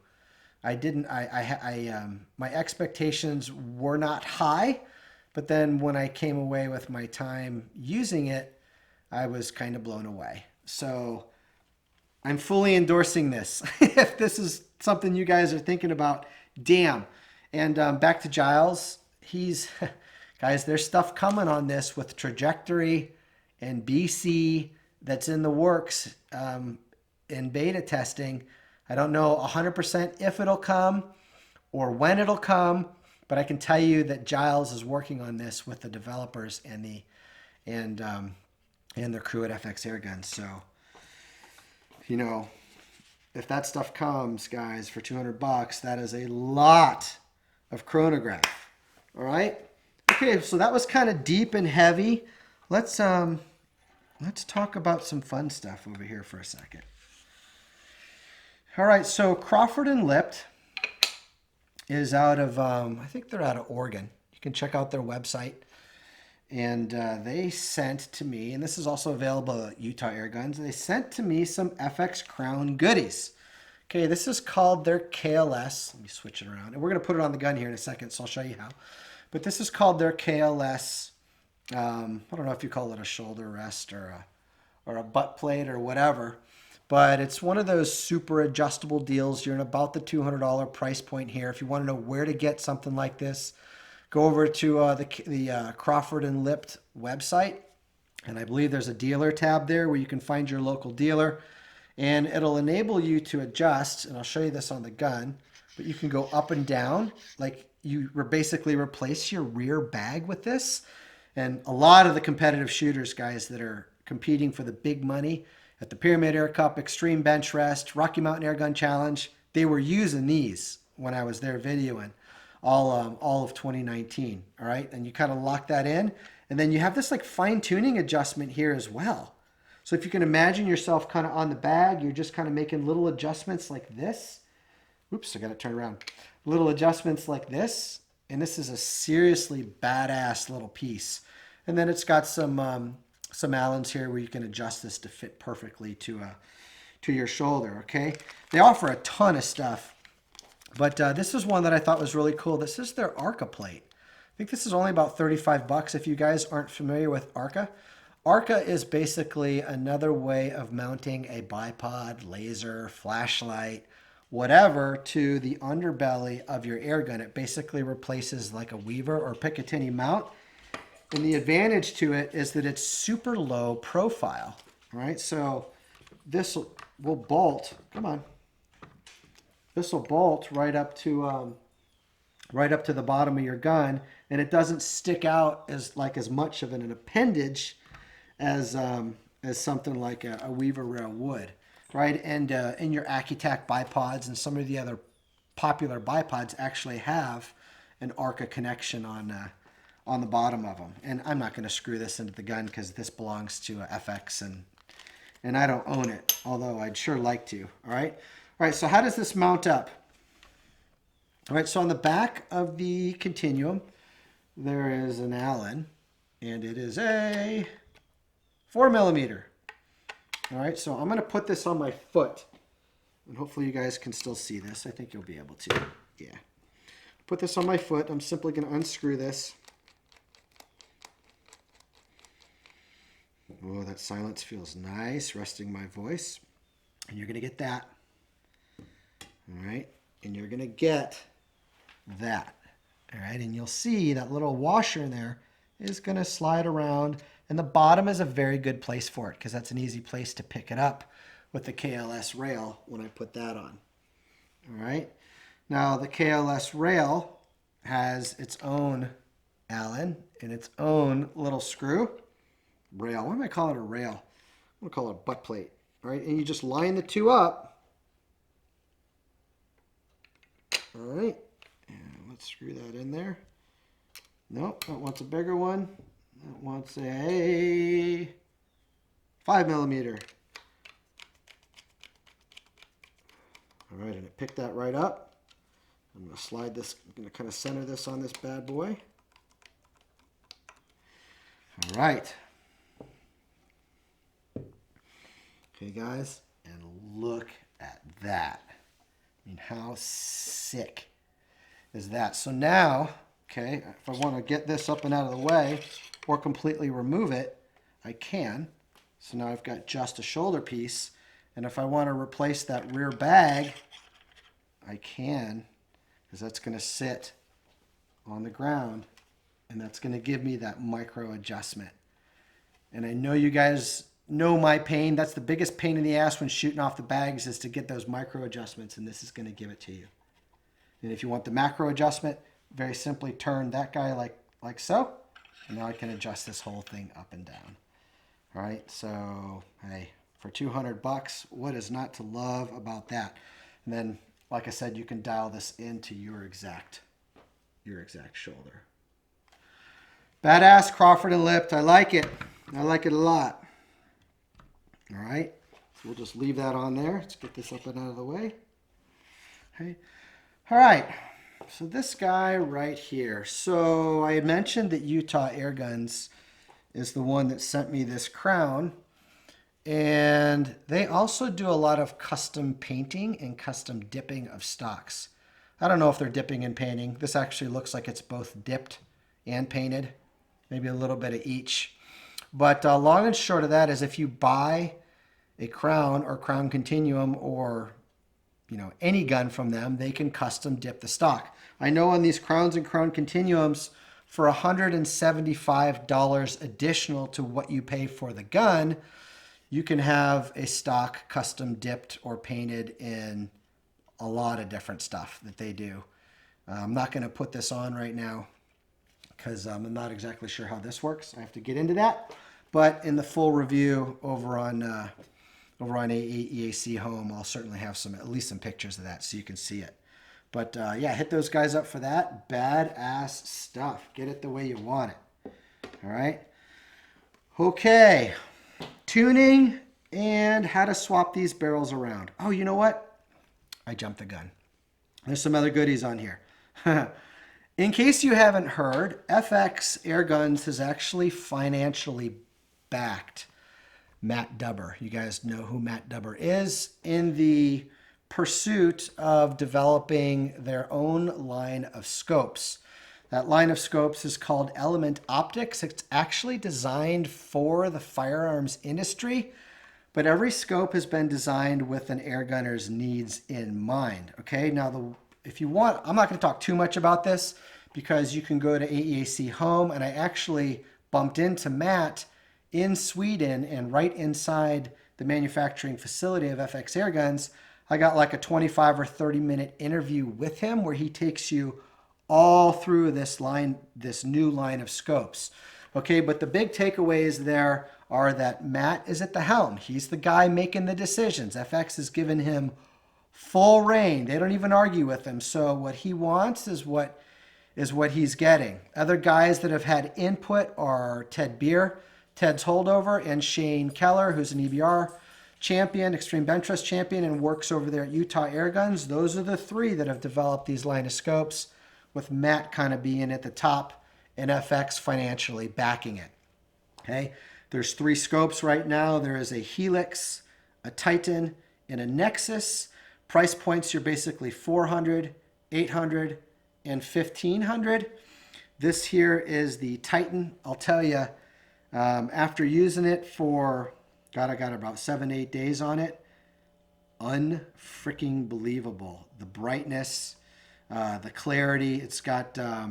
My expectations were not high, but then when I came away with my time using it, I was kind of blown away. So I'm fully endorsing this. If this is something you guys are thinking about, damn. And back to Giles, guys, there's stuff coming on this with trajectory and BC that's in the works in beta testing. I don't know 100% if it'll come or when it'll come, but I can tell you that Giles is working on this with the developers and their crew at FX Airguns. So, you know, if that stuff comes, guys, for $200, that is a lot of chronograph. All right. Okay, so that was kind of deep and heavy. Let's talk about some fun stuff over here for a second. All right, so Crawford and Lipped is out of, I think they're out of Oregon. You can check out their website. And they sent to me, and this is also available at Utah Airguns, they sent to me some FX Crown goodies. Okay, this is called their KLS. Let me switch it around. And we're going to put it on the gun here in a second, so I'll show you how. But this is called their KLS. I don't know if you call it a shoulder rest or a butt plate or whatever. But it's one of those super adjustable deals. You're in about the $200 price point here. If you want to know where to get something like this, go over to the Crawford and Lipped website. And I believe there's a dealer tab there where you can find your local dealer. And it'll enable you to adjust, and I'll show you this on the gun, but you can go up and down. Like you basically replace your rear bag with this. And a lot of the competitive shooters, guys, that are competing for the big money at the Pyramid Air Cup, Extreme Bench Rest, Rocky Mountain Airgun Challenge, they were using these when I was there videoing all of 2019. All right, and you kind of lock that in, and then you have this like fine-tuning adjustment here as well. So if you can imagine yourself kind of on the bag, you're just kind of making little adjustments like this. Oops, I got to turn around. Little adjustments like this, and this is a seriously badass little piece. And then it's got some Allens here where you can adjust this to fit perfectly to your shoulder. Okay, they offer a ton of stuff. But this is one that I thought was really cool. This is their ARCA plate. I think this is only about 35 bucks if you guys aren't familiar with ARCA. ARCA is basically another way of mounting a bipod, laser, flashlight, whatever to the underbelly of your airgun. It basically replaces like a Weaver or Picatinny mount. And the advantage to it is that it's super low profile. All right, so this will bolt. Come on. This will bolt right up to the bottom of your gun, and it doesn't stick out as much of an appendage as something like a Weaver rail would, right? And in your Accutac bipods and some of the other popular bipods actually have an ARCA connection on the bottom of them. And I'm not going to screw this into the gun because this belongs to FX and I don't own it, although I'd sure like to. All right. All right, so how does this mount up? All right, so on the back of the Continuum, there is an Allen, and it is a 4mm. All right, so I'm going to put this on my foot, and hopefully you guys can still see this. I think you'll be able to. Yeah. Put this on my foot. I'm simply going to unscrew this. Oh, that silence feels nice, resting my voice. And you're going to get that. All right, and you're going to get that. All right, and you'll see that little washer in there is going to slide around, and the bottom is a very good place for it because that's an easy place to pick it up with the KLS rail when I put that on. All right, now the KLS rail has its own Allen and its own little screw rail. Why am I calling it a rail? I'm going to call it a butt plate. All right, and you just line the two up. All right, and let's screw that in there. Nope, that wants a bigger one. That wants a 5mm. All right, and it picked that right up. I'm going to slide this, I'm going to kind of center this on this bad boy. All right. Okay, guys, and look at that. I mean, how sick is that? So now, okay, if I want to get this up and out of the way or completely remove it, I can. So now I've got just a shoulder piece. And if I want to replace that rear bag, I can, because that's going to sit on the ground, and that's going to give me that micro adjustment. And I know you guys know my pain. That's the biggest pain in the ass when shooting off the bags, is to get those micro adjustments, and this is going to give it to you. And if you want the macro adjustment, very simply turn that guy like so, and now I can adjust this whole thing up and down. All right, so hey, for 200 bucks, what is not to love about that? And then, like I said, you can dial this into your exact shoulder. Badass, Crawford and Lipped. I like it. I like it a lot. All right, so we'll just leave that on there. Let's get this up and out of the way. Okay. All right, so this guy right here. So I had mentioned that Utah Airguns is the one that sent me this crown. And they also do a lot of custom painting and custom dipping of stocks. I don't know if they're dipping and painting. This actually looks like it's both dipped and painted, maybe a little bit of each. But long and short of that is if you buy a crown or crown continuum or any gun from them, they can custom dip the stock. I know on these crowns and crown continuums, for $175 additional to what you pay for the gun, you can have a stock custom dipped or painted in a lot of different stuff that they do. I'm not going to put this on right now because I'm not exactly sure how this works. I have to get into that. But in the full review over on AEAC Home, I'll certainly have at least some pictures of that so you can see it. But yeah, hit those guys up for that. Badass stuff. Get it the way you want it. All right. Okay. Tuning and how to swap these barrels around. Oh, you know what? I jumped the gun. There's some other goodies on here. In case you haven't heard, FX Airguns has actually financially backed Matt Dubber. You guys know who Matt Dubber is in the pursuit of developing their own line of scopes. That line of scopes is called Element Optics. It's actually designed for the firearms industry, but every scope has been designed with an air gunner's needs in mind. Okay, now if you want, I'm not going to talk too much about this because you can go to AEAC Home, and I actually bumped into Matt in Sweden, and right inside the manufacturing facility of FX Airguns, I got like a 25 or 30-minute interview with him where he takes you all through this new line of scopes. Okay, but the big takeaways there are that Matt is at the helm. He's the guy making the decisions. FX has given him full reign. They don't even argue with him. So what he wants is what he's getting. Other guys that have had input are Ted Beer, Ted's holdover, and Shane Keller, who's an EBR champion, extreme bench press champion, and works over there at Utah Airguns. Those are the three that have developed these line of scopes, with Matt kind of being at the top and FX financially backing it. Okay, there's 3 scopes right now. There is a Helix, a Titan, and a Nexus. Price points, you're basically $400, $800, and $1,500. This here is the Titan. I'll tell you, after using it for, I got about 7-8 days on it, unfreaking believable. The brightness, the clarity. It's got I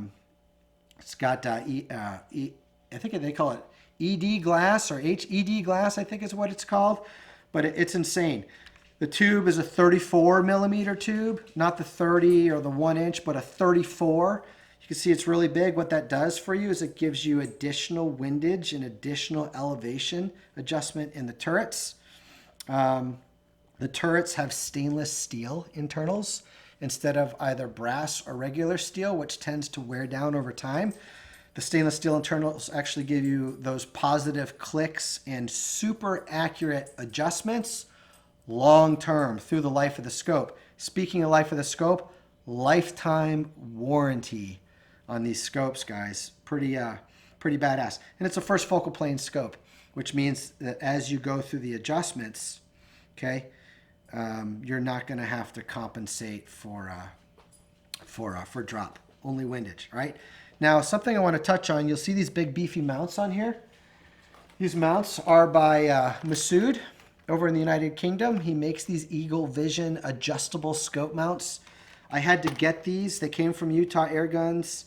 think they call it ED glass or HED glass, I think is what it's called. But it's insane. The tube is a 34 millimeter tube, not the 30 or the 1 inch, but a 34. You can see it's really big. What that does for you is it gives you additional windage and additional elevation adjustment in the turrets. The turrets have stainless steel internals instead of either brass or regular steel, which tends to wear down over time. The stainless steel internals actually give you those positive clicks and super accurate adjustments long term through the life of the scope. Speaking of life of the scope, lifetime warranty on these scopes, guys. Pretty badass. And it's a first focal plane scope, which means that as you go through the adjustments, okay, you're not going to have to compensate for drop, only windage, right? Now, something I want to touch on, you'll see these big beefy mounts on here. These mounts are by Masood over in the United Kingdom. He makes these Eagle Vision adjustable scope mounts. I had to get these. They came from Utah Airguns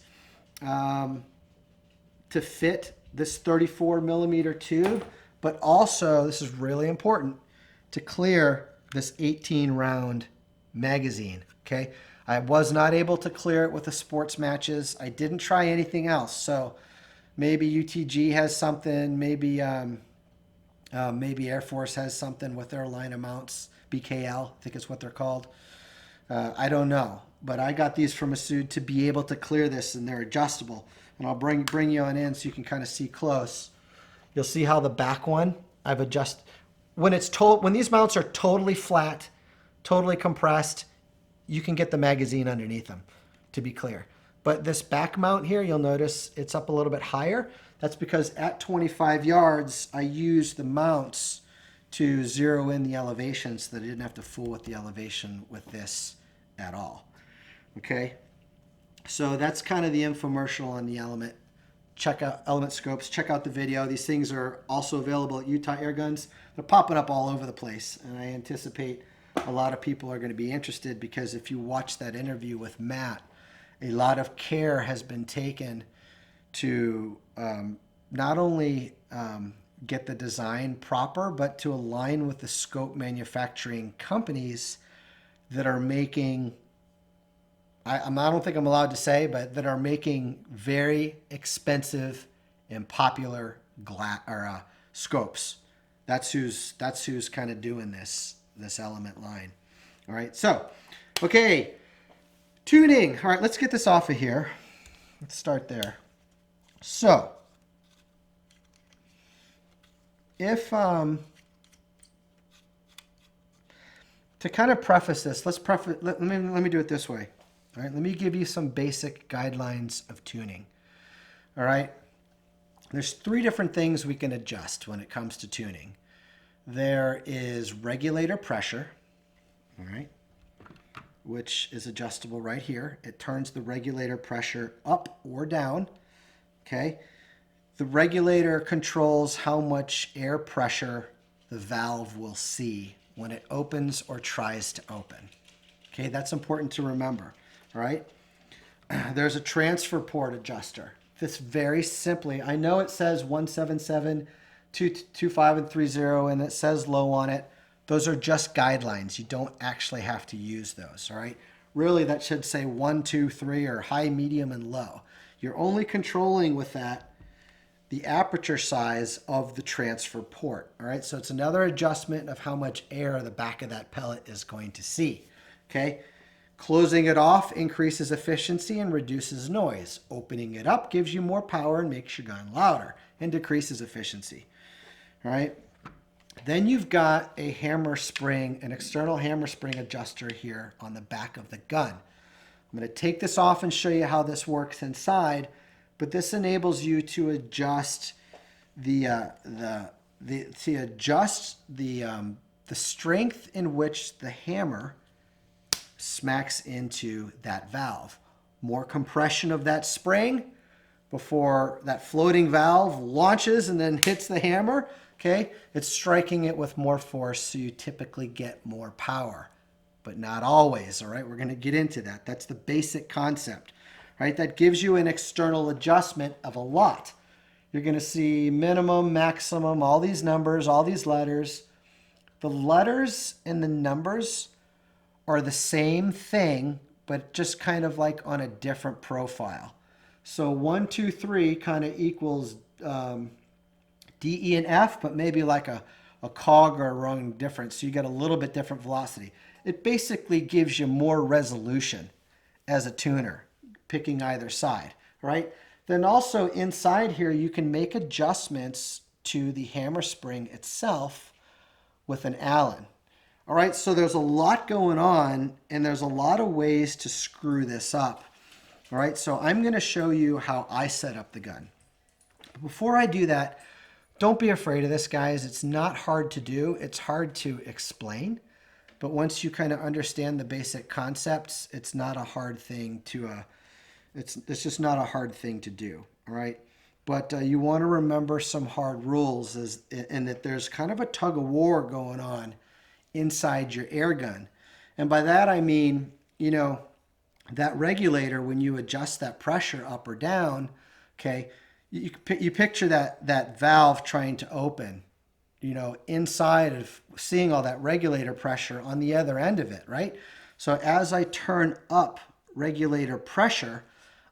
to fit this 34 millimeter tube, but also, this is really important, to clear this 18 round magazine, okay? I was not able to clear it with the sports matches. I didn't try anything else. So maybe UTG has something, maybe Air Force has something with their line of mounts, BKL, I think is what they're called. I don't know, but I got these from Masood to be able to clear this, and they're adjustable. And I'll bring you on in so you can kind of see close. You'll see how the back one, I've adjusted. When these mounts are totally flat, totally compressed, you can get the magazine underneath them, to be clear. But this back mount here, you'll notice it's up a little bit higher. That's because at 25 yards, I used the mounts to zero in the elevation so that I didn't have to fool with the elevation with this at all. Okay, so that's kind of the infomercial on the Element. Check out Element scopes, check out the video. These things are also available at Utah Airguns. They're popping up all over the place, and I anticipate a lot of people are going to be interested because if you watch that interview with Matt, a lot of care has been taken to not only get the design proper, but to align with the scope manufacturing companies that are making, I don't think I'm allowed to say, but that are making very expensive and popular scopes. That's who's kind of doing this Element line. All right, so, okay, tuning. All right, let's get this off of here. Let's start there. So, if to kind of preface this, let me do it this way. All right, let me give you some basic guidelines of tuning. All right, there's 3 different things we can adjust when it comes to tuning. There is regulator pressure, all right, which is adjustable right here. It turns the regulator pressure up or down, okay? The regulator controls how much air pressure the valve will see when it opens or tries to open. Okay, that's important to remember, all right? There's a transfer port adjuster. This very simply, I know it says 177, 225, and 30, and it says low on it. Those are just guidelines. You don't actually have to use those, all right? Really, that should say 1, 2, 3, or high, medium, and low. You're only controlling with that the aperture size of the transfer port, all right? So it's another adjustment of how much air the back of that pellet is going to see, okay? Closing it off increases efficiency and reduces noise. Opening it up gives you more power and makes your gun louder and decreases efficiency, all right? Then you've got a hammer spring, an external hammer spring adjuster here on the back of the gun. I'm going to take this off and show you how this works inside, but this enables you to adjust the strength in which the hammer smacks into that valve. More compression of that spring before that floating valve launches and then hits the hammer. Okay, it's striking it with more force, so you typically get more power, but not always, all right? We're going to get into that. That's the basic concept, right? That gives you an external adjustment of a lot. You're going to see minimum, maximum, all these numbers, all these letters. The letters and the numbers are the same thing, but just kind of like on a different profile. So 1, 2, 3 kind of equals D, E, and F, but maybe like a cog or a rung difference. So you get a little bit different velocity. It basically gives you more resolution as a tuner, picking either side, right? Then also inside here, you can make adjustments to the hammer spring itself with an Allen. All right, so there's a lot going on, and there's a lot of ways to screw this up. All right, so I'm going to show you how I set up the gun. Before I do that, don't be afraid of this, guys. It's not hard to do. It's hard to explain. But once you kind of understand the basic concepts, it's not a hard thing to, it's just not a hard thing to do, all right? But you want to remember some hard rules, and that there's kind of a tug of war going on inside your air gun. And by that I mean, you know, that regulator, when you adjust that pressure up or down, okay, you picture that valve trying to open, you know, inside of seeing all that regulator pressure on the other end of it, right? So as I turn up regulator pressure,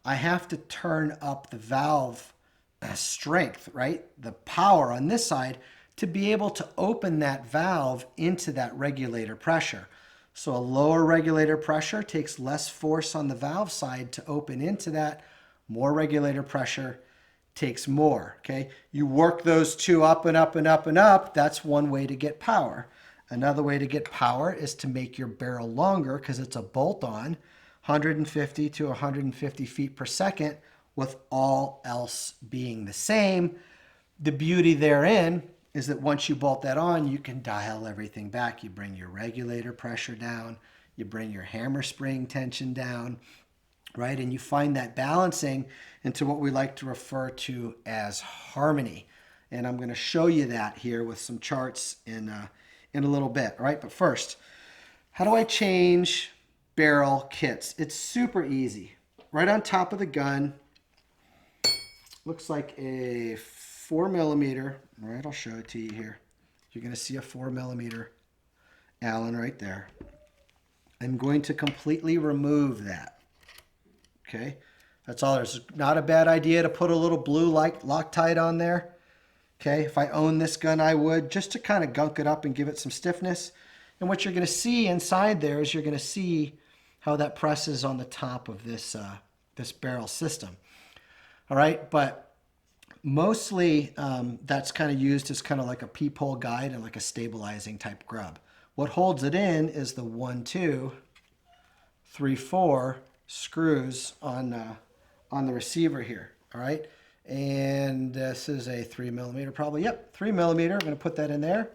I have to turn up the valve strength, right? The power on this side to be able to open that valve into that regulator pressure. So a lower regulator pressure takes less force on the valve side to open into that. More regulator pressure takes more, okay? You work those two up and up and up and up. That's one way to get power. Another way to get power is to make your barrel longer because it's a bolt-on. 150 to 150 feet per second, with all else being the same. The beauty therein is that once you bolt that on, you can dial everything back. You bring your regulator pressure down, you bring your hammer spring tension down, right? And you find that balancing into what we like to refer to as harmony. And I'm going to show you that here with some charts in a little bit, all right? But first, how do I change barrel kits? It's super easy. Right on top of the gun, looks like a 4mm. All right, I'll show it to you here. You're going to see a 4mm Allen right there. I'm going to completely remove that. Okay, that's all. There's not a bad idea to put a little blue Loctite on there. Okay, if I own this gun, I would, just to kind of gunk it up and give it some stiffness. And what you're going to see inside there is you're going to see how that presses on the top of this, this barrel system. All right, but mostly that's kind of used as kind of like a peephole guide and like a stabilizing type grub. What holds it in is the 1, 2, 3, 4 screws on the receiver here. All right, and this is a 3mm probably. Yep, 3mm. I'm going to put that in there.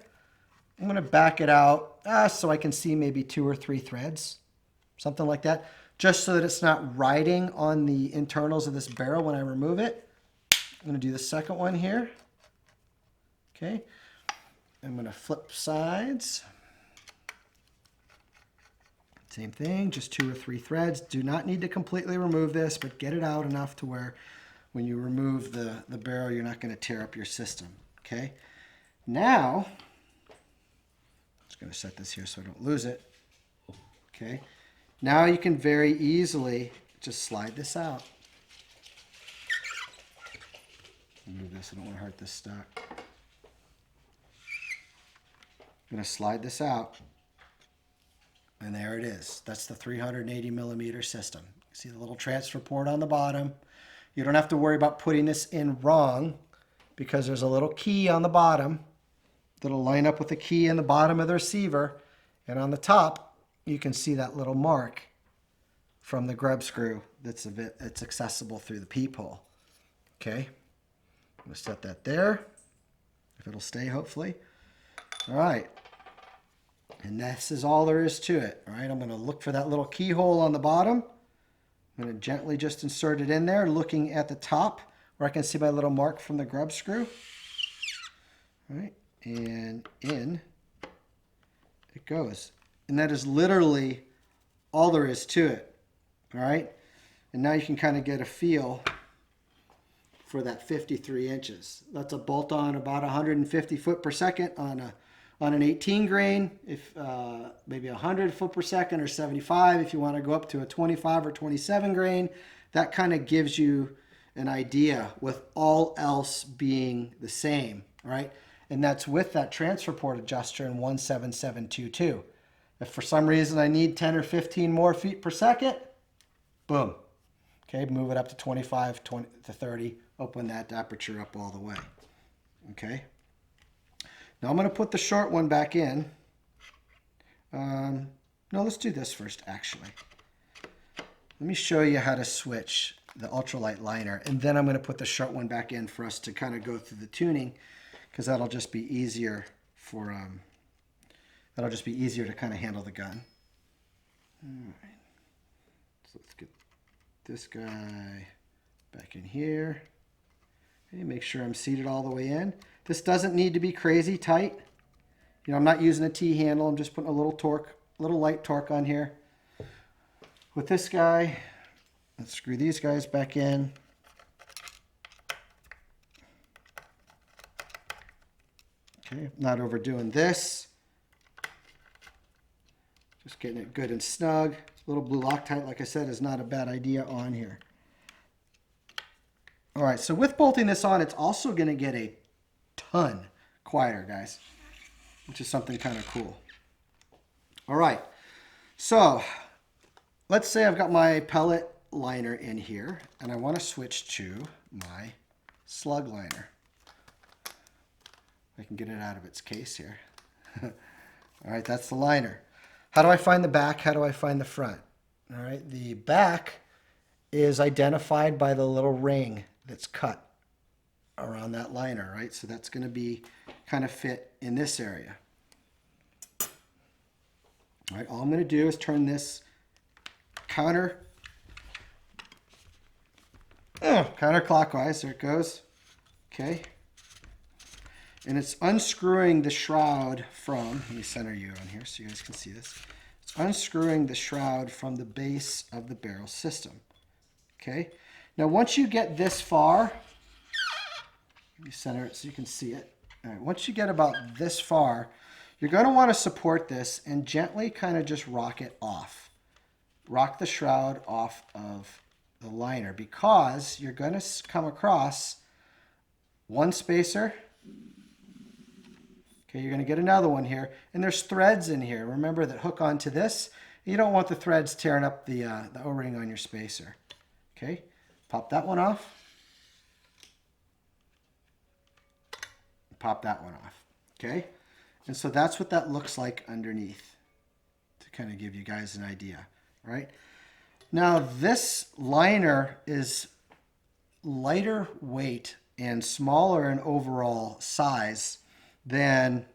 I'm going to back it out so I can see maybe 2 or 3 threads, something like that, just so that it's not riding on the internals of this barrel when I remove it. I'm going to do the second one here. Okay, I'm going to flip sides. Same thing, just 2 or 3 threads. Do not need to completely remove this, but get it out enough to where when you remove the barrel, you're not going to tear up your system. Okay, now I'm just going to set this here so I don't lose it. Okay, now you can very easily just slide this out. Move this, I don't want to hurt this stock. I'm going to slide this out. And there it is. That's the 380mm system. See the little transfer port on the bottom. You don't have to worry about putting this in wrong because there's a little key on the bottom that'll line up with the key in the bottom of the receiver. And on the top, you can see that little mark from the grub screw that's accessible through the peephole. Okay, I'm going to set that there, if it'll stay, hopefully. All right. And this is all there is to it. All right, I'm going to look for that little keyhole on the bottom. I'm going to gently just insert it in there, looking at the top where I can see my little mark from the grub screw. All right, and in it goes. And that is literally all there is to it. All right, and now you can kind of get a feel for that 53 inches. That's a bolt on about 150 foot per second on an 18 grain, if maybe 100 foot per second or 75 if you want to go up to a 25 or 27 grain. That kind of gives you an idea with all else being the same, right? And that's with that transfer port adjuster in 17722. If for some reason I need 10 or 15 more feet per second, boom. Okay, move it up to 25, 20 to 30, open that aperture up all the way. Okay. Now I'm going to put the short one back in. No, let's do this first, actually. Let me show you how to switch the ultralight liner, and then I'm going to put the short one back in for us to kind of go through the tuning, because that'll just be easier for to kind of handle the gun. All right. So let's get this guy back in here. Okay, make sure I'm seated all the way in. This doesn't need to be crazy tight. You know, I'm not using a T-handle. I'm just putting a little torque, little light torque on here. With this guy, let's screw these guys back in. Okay, not overdoing this. Just getting it good and snug. A little blue Loctite, like I said, is not a bad idea on here. All right, so with bolting this on, it's also going to get a ton quieter, guys, which is something kind of cool. All right, so let's say I've got my pellet liner in here, and I want to switch to my slug liner. I can get it out of its case here. All right, that's the liner. How do I find the back? How do I find the front? All right, the back is identified by the little ring that's cut around that liner, right? So that's going to be kind of fit in this area. All right, all I'm going to do is turn this counterclockwise. There it goes. Okay. And it's unscrewing the shroud from, let me center you on here so you guys can see this. It's unscrewing the shroud from the base of the barrel system. Okay. Now once you get this far, let me center it so you can see it. All right, once you get about this far, you're going to want to support this and gently kind of just rock it off. Rock the shroud off of the liner because you're going to come across one spacer. Okay, you're going to get another one here, and there's threads in here. Remember that hook onto this. You don't want the threads tearing up the O-ring on your spacer. Okay, pop that one off. Pop that one off. Okay, and so that's what that looks like underneath to kind of give you guys an idea, right? Now this liner is lighter weight and smaller in overall size than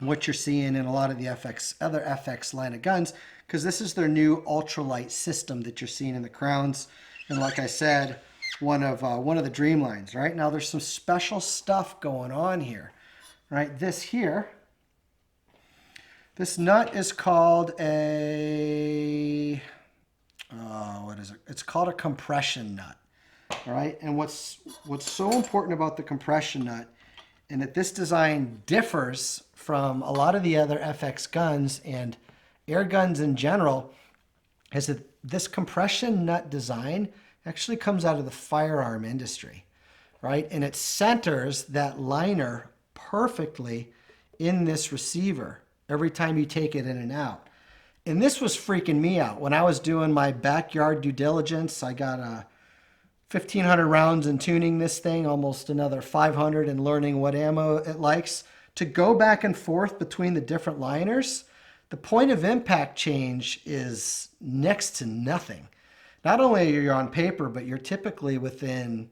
what you're seeing in a lot of the other FX line of guns, because this is their new ultralight system that you're seeing in the Crowns, and like I said, one of the Dreamlines. Right now, there's some special stuff going on here. Right, this here, this nut is called a what is it? It's called a compression nut. All right, and what's so important about the compression nut, and that this design differs from a lot of the other FX guns and air guns in general, is that this compression nut design actually comes out of the firearm industry, right? And it centers that liner perfectly in this receiver every time you take it in and out. And this was freaking me out. When I was doing my backyard due diligence, I got 1,500 rounds in tuning this thing, almost another 500 in learning what ammo it likes. To go back and forth between the different liners, the point of impact change is next to nothing. Not only are you on paper, but you're typically within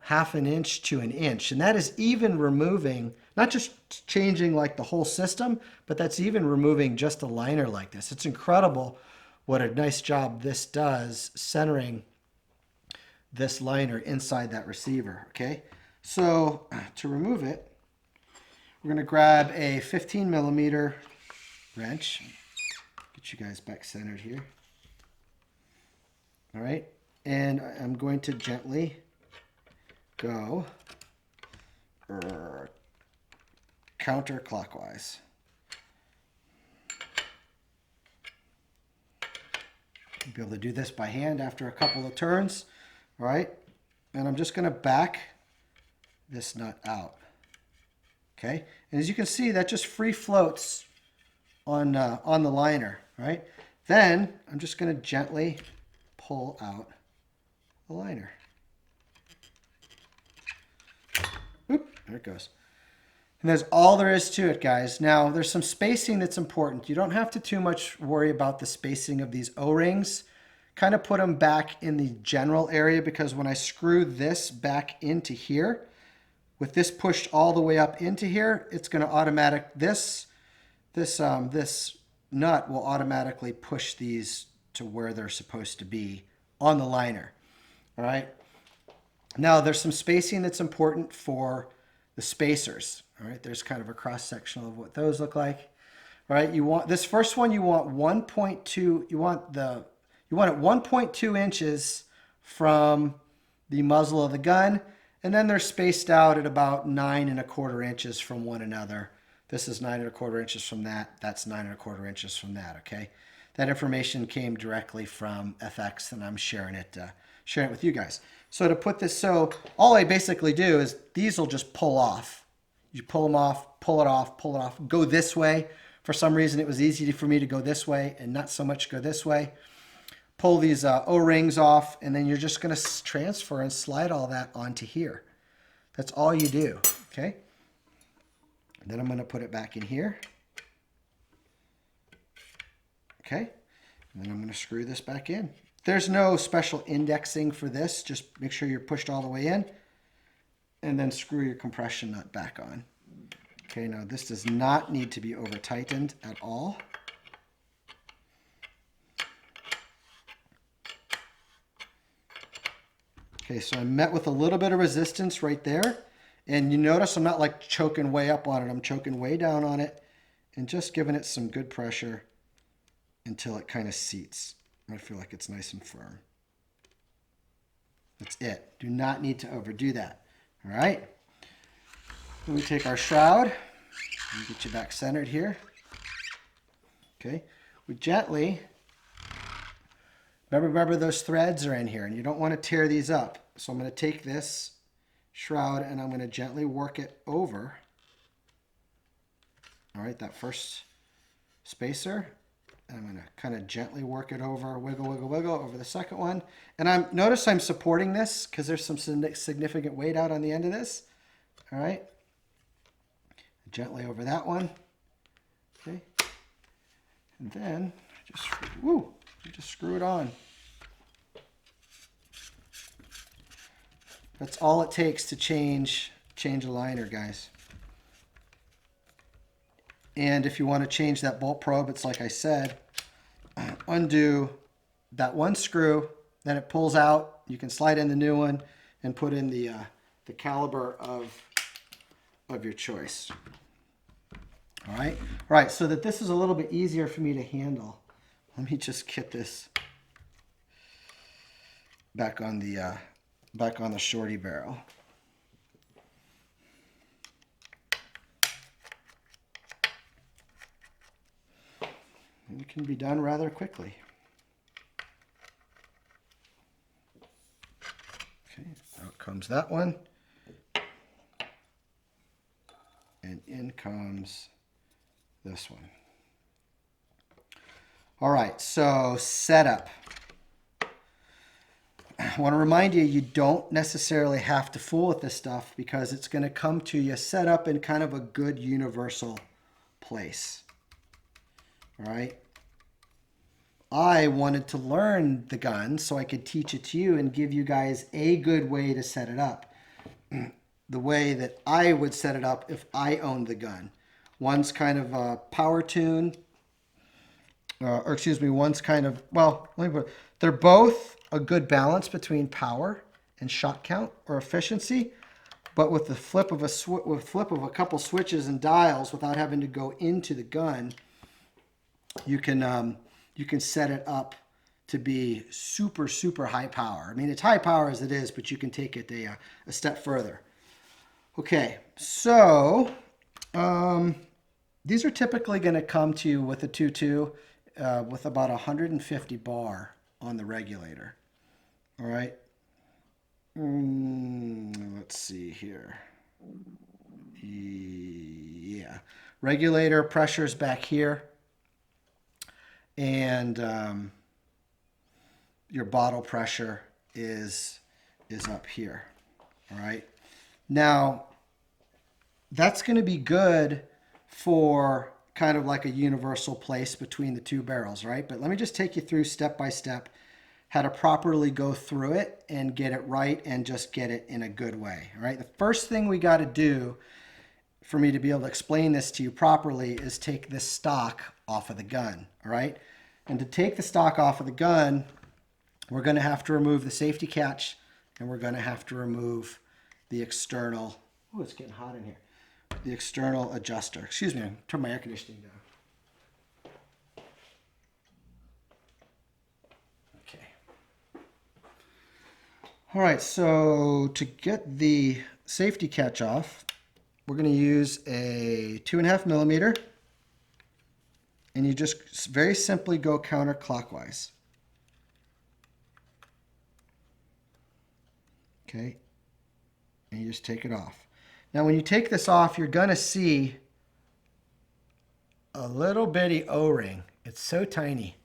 half an inch to an inch. And that is even removing, not just changing like the whole system, but that's even removing just a liner like this. It's incredible what a nice job this does centering this liner inside that receiver. Okay, so to remove it, we're going to grab a 15 millimeter wrench. Get you guys back centered here. All right, and I'm going to gently go counterclockwise. You'll be able to do this by hand after a couple of turns. All right, and I'm just going to back this nut out. Okay, and as you can see, that just free floats on the liner. Right, then I'm just going to gently pull out the liner. Oop, there it goes. And that's all there is to it, guys. Now, there's some spacing that's important. You don't have to too much worry about the spacing of these O-rings. Kind of put them back in the general area, because when I screw this back into here, with this pushed all the way up into here, it's going to this nut will automatically push these to where they're supposed to be on the liner. All right. Now, there's some spacing that's important for the spacers. All right, there's kind of a cross section of what those look like. All right, you want this first one. You want 1.2. You want it 1.2 inches from the muzzle of the gun, and then they're spaced out at about 9 1/4 inches from one another. This is 9 1/4 inches from that. That's 9 1/4 inches from that. Okay, that information came directly from FX, and I'm sharing it with you guys. So to put this, so all I basically do is these will just pull off. You pull them off, pull it off, pull it off, go this way. For some reason, it was easy for me to go this way and not so much go this way. Pull these O-rings off, and then you're just going to transfer and slide all that onto here. That's all you do, okay? And then I'm going to put it back in here. Okay? And then I'm going to screw this back in. There's no special indexing for this. Just make sure you're pushed all the way in. And then screw your compression nut back on. Okay, now this does not need to be over tightened at all. Okay, so I'm met with a little bit of resistance right there. And you notice I'm not like choking way up on it. I'm choking way down on it and just giving it some good pressure until it kind of seats. I feel like it's nice and firm. That's it. Do not need to overdo that. All right. Then we take our shroud. Let me get you back centered here. Okay. We gently, remember those threads are in here and you don't want to tear these up. So I'm going to take this shroud and I'm going to gently work it over. All right, that first spacer. And I'm going to kind of gently work it over, wiggle, wiggle, wiggle over the second one. And notice I'm supporting this because there's some significant weight out on the end of this. All right. Gently over that one. Okay. And then just screw it on. That's all it takes to change a liner, guys. And if you want to change that bolt probe, it's like I said, undo that one screw, then it pulls out. You can slide in the new one and put in the caliber of your choice. All right, so that this is a little bit easier for me to handle. Let me just get this back on the shorty barrel. And it can be done rather quickly. Okay, out comes that one. And in comes this one. All right, so setup. I want to remind you, you don't necessarily have to fool with this stuff because it's going to come to you set up in kind of a good universal place. All right. I wanted to learn the gun so I could teach it to you and give you guys a good way to set it up. The way that I would set it up if I owned the gun. One's kind of a power tune, one's kind of, well, they're both a good balance between power and shot count or efficiency, but with the flip of a couple switches and dials without having to go into the gun, you can set it up to be super, super high power. I mean, it's high power as it is, but you can take it a step further. Okay, so these are typically going to come to you with a 2.2 with about 150 bar on the regulator. All right. Let's see here. Yeah. Regulator pressure's back here. And your bottle pressure is up here. All right. Now, that's going to be good for kind of like a universal place between the two barrels, right? But let me just take you through step by step how to properly go through it and get it right and just get it in a good way, all right? The first thing we got to do for me to be able to explain this to you properly is take this stock off of the gun, all right? And to take the stock off of the gun, we're going to have to remove the safety catch and we're going to have to remove the external, oh, it's getting hot in here, the external adjuster. Excuse me, turn my air conditioning down. Okay. All right, so to get the safety catch off, we're going to use a 2.5 millimeter, and you just very simply go counterclockwise. Okay, and you just take it off. Now when you take this off, you're going to see a little bitty O-ring. It's so tiny.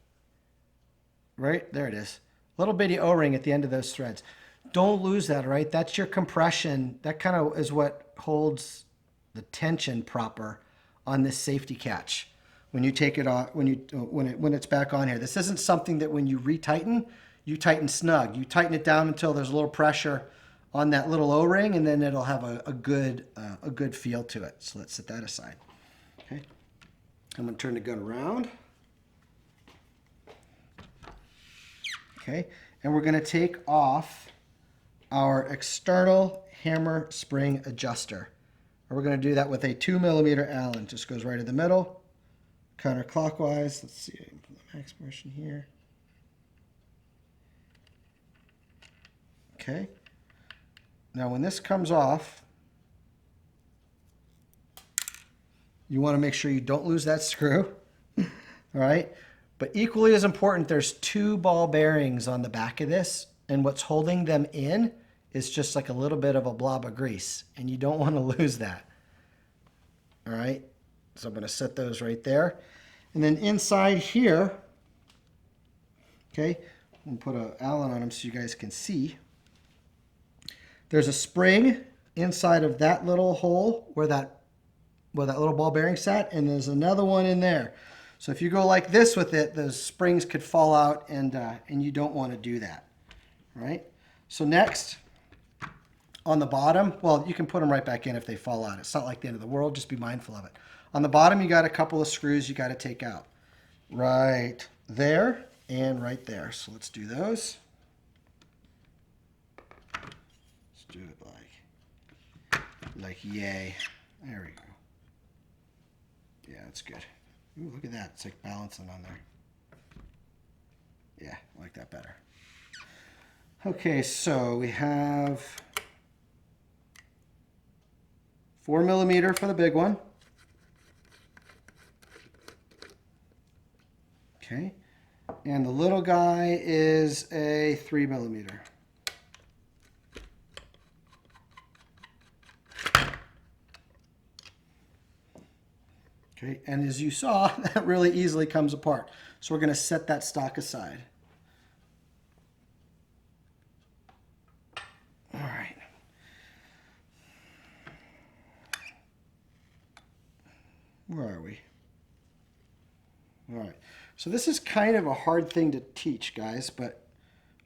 Right? There it is. Little bitty O-ring at the end of those threads. Don't lose that, right? That's your compression. That kind of is what holds the tension proper on this safety catch. when you take it off, when it's back on here. This isn't something that when you retighten, you tighten snug. You tighten it down until there's a little pressure on that little O-ring, and then it'll have a good feel to it. So let's set that aside. Okay, I'm going to turn the gun around. Okay, and we're going to take off our external hammer spring adjuster. And we're going to do that with a 2mm Allen. Just goes right in the middle, counterclockwise. Let's see, put the max portion here. Okay. Now when this comes off, you want to make sure you don't lose that screw. All right. But equally as important, there's 2 ball bearings on the back of this, and what's holding them in is just like a little bit of a blob of grease, and you don't want to lose that. All right. So I'm going to set those right there. And then inside here, okay, I'm going to put an Allen on them so you guys can see. There's a spring inside of that little hole where that little ball bearing sat, and there's another one in there. So if you go like this with it, those springs could fall out, and you don't want to do that. All right? So next, on the bottom, well, you can put them right back in if they fall out. It's not like the end of the world. Just be mindful of it. On the bottom, you got a couple of screws you got to take out. Right there and right there. So let's do those. Do it like yay. There we go. Yeah, that's good. Ooh, look at that. It's like balancing on there. Yeah, I like that better. Okay, so we have 4mm for the big one. Okay. And the little guy is a 3mm. Okay, and as you saw, that really easily comes apart. So we're going to set that stock aside. All right. Where are we? All right. So this is kind of a hard thing to teach, guys, but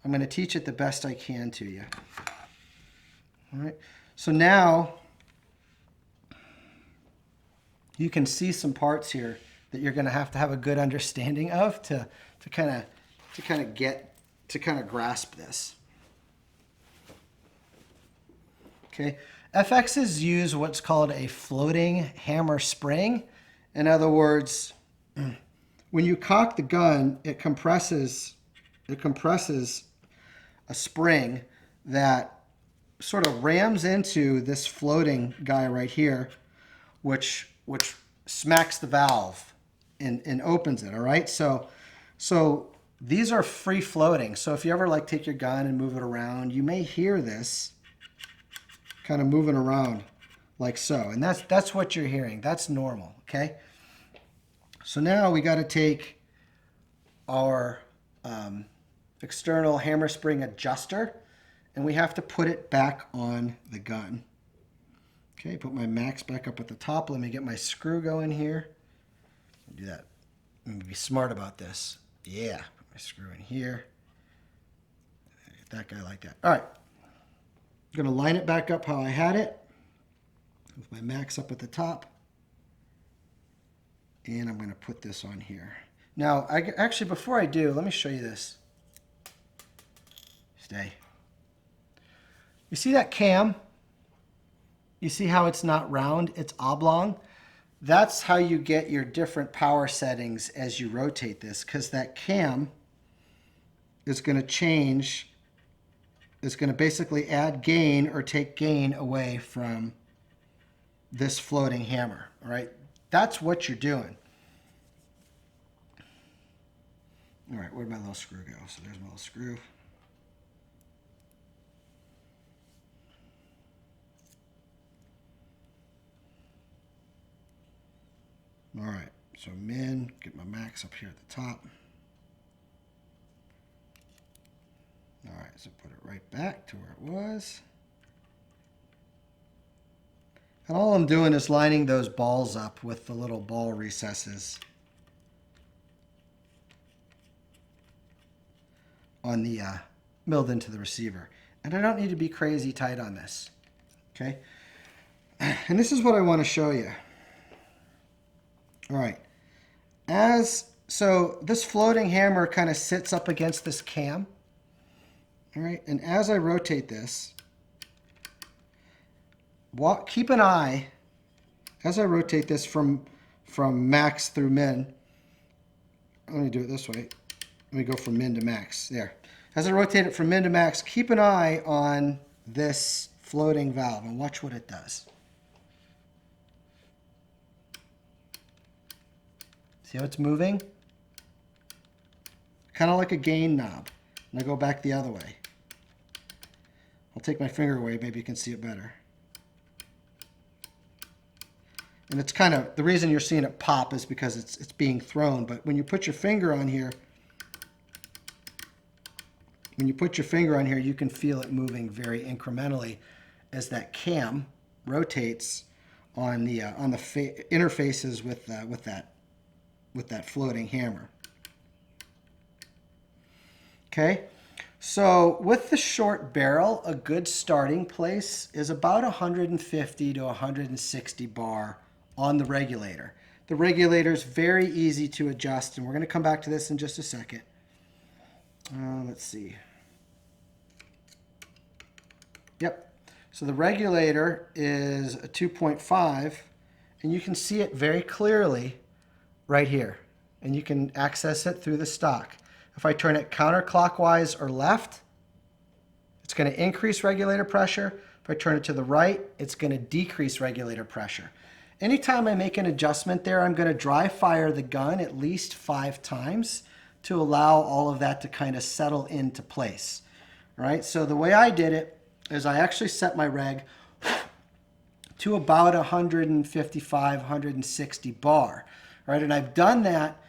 I'm going to teach it the best I can to you. All right. So now you can see some parts here that you're going to have a good understanding of to kind of grasp this. Okay, FXs use what's called a floating hammer spring. In other words, when you cock the gun, it compresses a spring that sort of rams into this floating guy right here, which smacks the valve and opens it, all right? So these are free floating. So if you ever like take your gun and move it around, you may hear this kind of moving around like so. And that's what you're hearing. That's normal, okay? So now we got to take our external hammer spring adjuster, and we have to put it back on the gun. Okay, put my max back up at the top. Let me get my screw going here. Do that. I'm gonna be smart about this. Yeah, put my screw in here. Get that guy like that. All right. I'm gonna line it back up how I had it, with my max up at the top. And I'm gonna put this on here. Now, actually, before I do, let me show you this. Stay. You see that cam? You see how it's not round, it's oblong? That's how you get your different power settings as you rotate this, because that cam is going to change, it's going to basically add gain or take gain away from this floating hammer, all right? That's what you're doing. All right, where'd my little screw go? So there's my little screw. All right, so min, get my max up here at the top. All right, so put it right back to where it was. And all I'm doing is lining those balls up with the little ball recesses on the milled into the receiver. And I don't need to be crazy tight on this. Okay. And this is what I want to show you. All right. So this floating hammer kind of sits up against this cam. All right. And as I rotate this, keep an eye as I rotate this from max through min. Let me do it this way. Let me go from min to max. There. As I rotate it from min to max, keep an eye on this floating valve and watch what it does. See how it's moving? Kind of like a gain knob. And I go back the other way. I'll take my finger away, maybe you can see it better. And it's kind of, the reason you're seeing it pop is because it's being thrown. But when you put your finger on here, you can feel it moving very incrementally as that cam rotates on the interfaces with that floating hammer. Okay, so with the short barrel, a good starting place is about 150 to 160 bar on the regulator. The regulator is very easy to adjust, and we're going to come back to this in just a second. Let's see. Yep. So the regulator is a 2.5, and you can see it very clearly right here. And you can access it through the stock. If I turn it counterclockwise or left, it's going to increase regulator pressure. If I turn it to the right, it's going to decrease regulator pressure. Anytime I make an adjustment there, I'm going to dry fire the gun at least 5 times to allow all of that to kind of settle into place. All right, so the way I did it is I actually set my reg to about 155, 160 bar. Right, and I've done that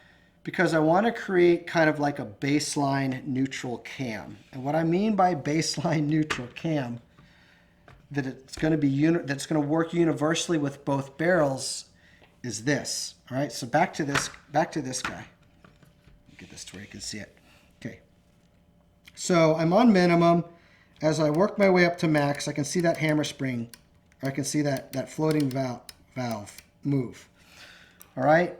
because I want to create kind of like a baseline neutral cam. And what I mean by baseline neutral cam, that it's going to be that's going to work universally with both barrels, is this. All right, so back to this guy. Get this to where you can see it. Okay. So I'm on minimum. As I work my way up to max, I can see that hammer spring, or I can see that floating valve move. All right.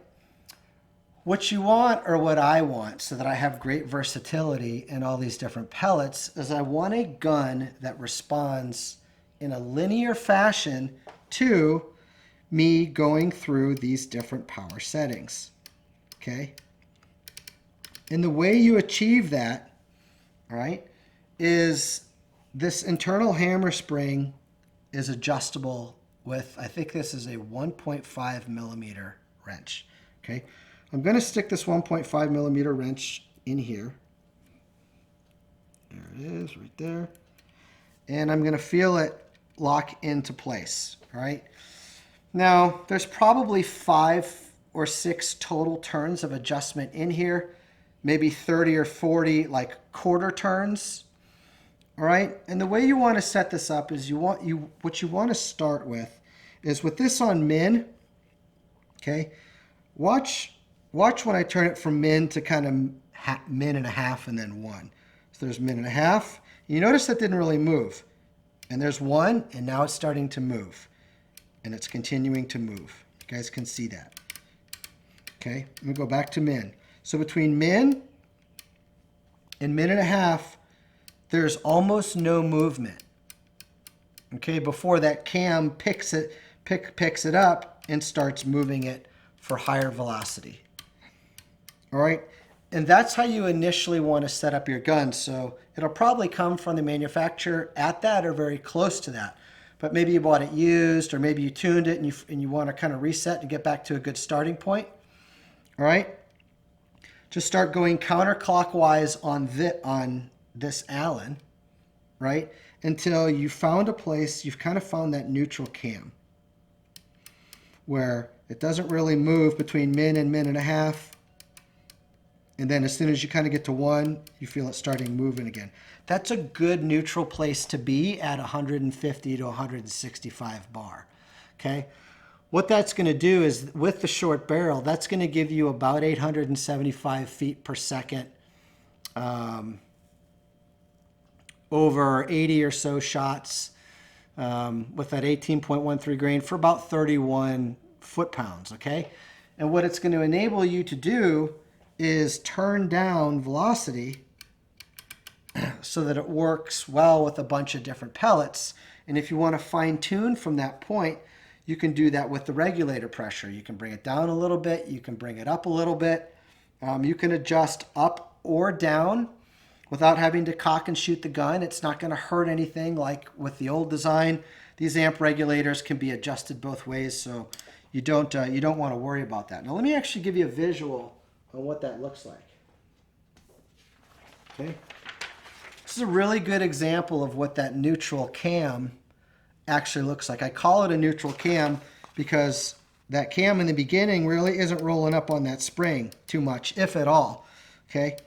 What you want, or what I want, so that I have great versatility in all these different pellets, is I want a gun that responds in a linear fashion to me going through these different power settings. Okay? And the way you achieve that, all right, is this internal hammer spring is adjustable with, I think this is a 1.5 millimeter wrench. Okay? I'm going to stick this 1.5 millimeter wrench in here. There it is, right there. And I'm going to feel it lock into place. All right. Now, there's probably 5 or 6 total turns of adjustment in here. Maybe 30 or 40 like quarter turns. All right. And the way you want to set this up is what you want to start with is with this on min. Okay. Watch when I turn it from min to kind of min and a half and then 1. So there's min and a half. You notice that didn't really move. And there's 1, and now it's starting to move. And it's continuing to move. You guys can see that. Okay, let me go back to min. So between min and min and a half, there's almost no movement. Okay, before that cam picks it up and starts moving it for higher velocity. All right, and that's how you initially want to set up your gun. So it'll probably come from the manufacturer at that or very close to that. But maybe you bought it used, or maybe you tuned it and you want to kind of reset and get back to a good starting point. All right, just start going counterclockwise on this Allen, right, until you found a place, you've kind of found that neutral cam where it doesn't really move between min and a half. And then as soon as you kind of get to 1, you feel it starting moving again. That's a good neutral place to be at 150 to 165 bar. Okay? What that's going to do is, with the short barrel, that's going to give you about 875 feet per second over 80 or so shots with that 18.13 grain for about 31 foot-pounds, okay? And what it's going to enable you to do is turn down velocity so that it works well with a bunch of different pellets. And if you want to fine-tune from that point, you can do that with the regulator pressure. You can bring it down a little bit. You can bring it up a little bit. You can adjust up or down without having to cock and shoot the gun. It's not going to hurt anything like with the old design. These amp regulators can be adjusted both ways, so you don't want to worry about that. Now let me actually give you a visual on what that looks like. Okay. This is a really good example of what that neutral cam actually looks like. I call it a neutral cam because that cam in the beginning really isn't rolling up on that spring too much, if at all. Okay.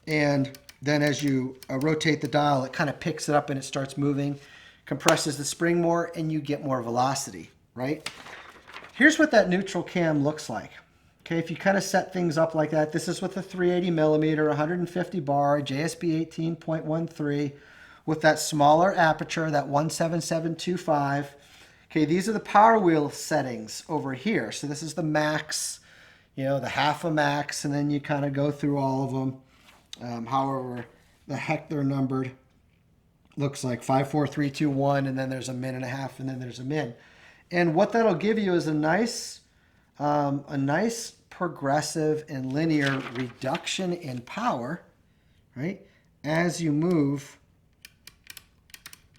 And then as you rotate the dial, it kind of picks it up and it starts moving, compresses the spring more, and you get more velocity, right? Here's what that neutral cam looks like. Okay, if you kind of set things up like that, this is with a 380 millimeter, 150 bar, JSB 18.13, with that smaller aperture, that 17725. Okay, these are the power wheel settings over here. So this is the max, you know, the half a max, and then you kind of go through all of them, however the heck they're numbered. Looks like 5, 4, 3, 2, 1, and then there's a min and a half, and then there's a min. And what that'll give you is a nice progressive and linear reduction in power, right? As you move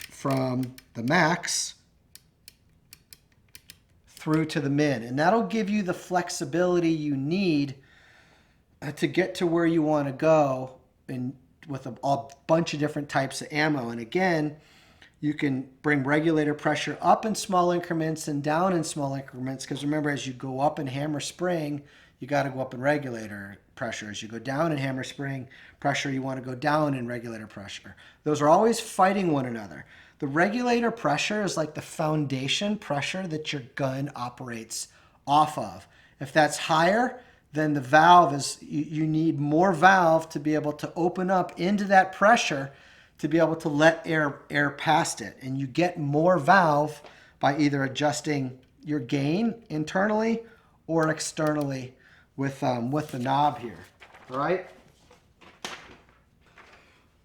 from the max through to the min. And that'll give you the flexibility you need to get to where you want to go with a bunch of different types of ammo. And again, you can bring regulator pressure up in small increments and down in small increments, because remember, as you go up in hammer spring, you got to go up in regulator pressure. As you go down in hammer spring pressure, you want to go down in regulator pressure. Those are always fighting one another. The regulator pressure is like the foundation pressure that your gun operates off of. If that's higher, then the valve is, you need more valve to be able to open up into that pressure to be able to let air past it. And you get more valve by either adjusting your gain internally or externally with the knob here. All right.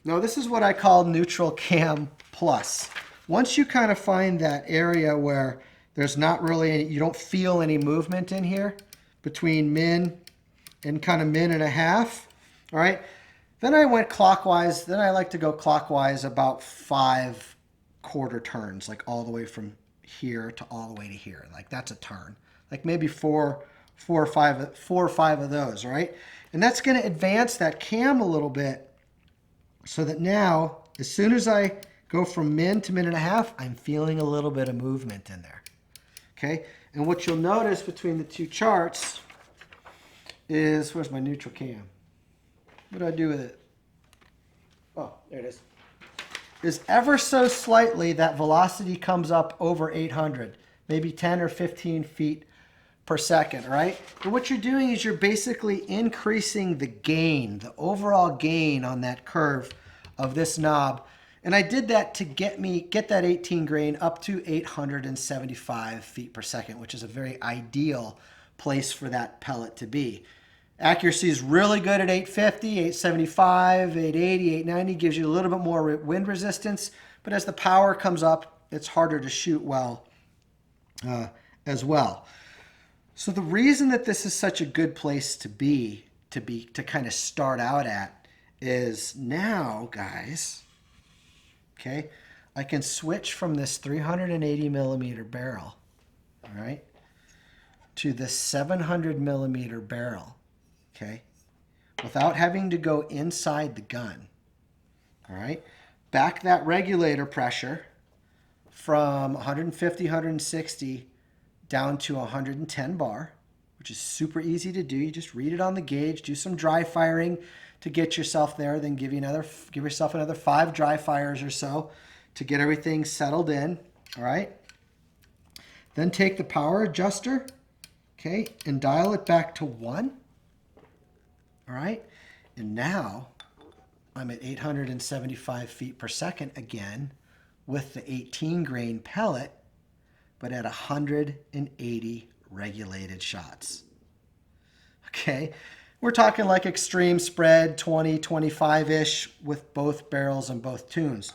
Now this is what I call neutral cam plus. Once you kind of find that area where there's not really any, you don't feel any movement in here between min and kind of min and a half. All right. Then I went clockwise. Then I like to go clockwise about 5 quarter turns, like all the way from here to all the way to here. Like that's a turn. Like maybe four or five of those, right? And that's going to advance that cam a little bit so that now, as soon as I go from min to min and a half, I'm feeling a little bit of movement in there. Okay? And what you'll notice between the two charts is, where's my neutral cam? What do I do with it? Oh, there it is. Is ever so slightly that velocity comes up over 800, maybe 10 or 15 feet per second, right? And what you're doing is you're basically increasing the gain, the overall gain on that curve of this knob. And I did that to get that 18 grain up to 875 feet per second, which is a very ideal place for that pellet to be. Accuracy is really good at 850, 875, 880, 890, gives you a little bit more wind resistance, but as the power comes up, it's harder to shoot well as well. So the reason that this is such a good place to kind of start out at is now, guys, okay, I can switch from this 380 millimeter barrel, all right, to this 700 millimeter barrel. Okay, without having to go inside the gun. All right, back that regulator pressure from 150, 160 down to 110 bar, which is super easy to do. You just read it on the gauge, do some dry firing to get yourself there, then give yourself another 5 dry fires or so to get everything settled in. All right, then take the power adjuster, okay, and dial it back to 1. All right, and now I'm at 875 feet per second again with the 18 grain pellet, but at 180 regulated shots. Okay, we're talking like extreme spread, 20, 25-ish with both barrels and both tunes.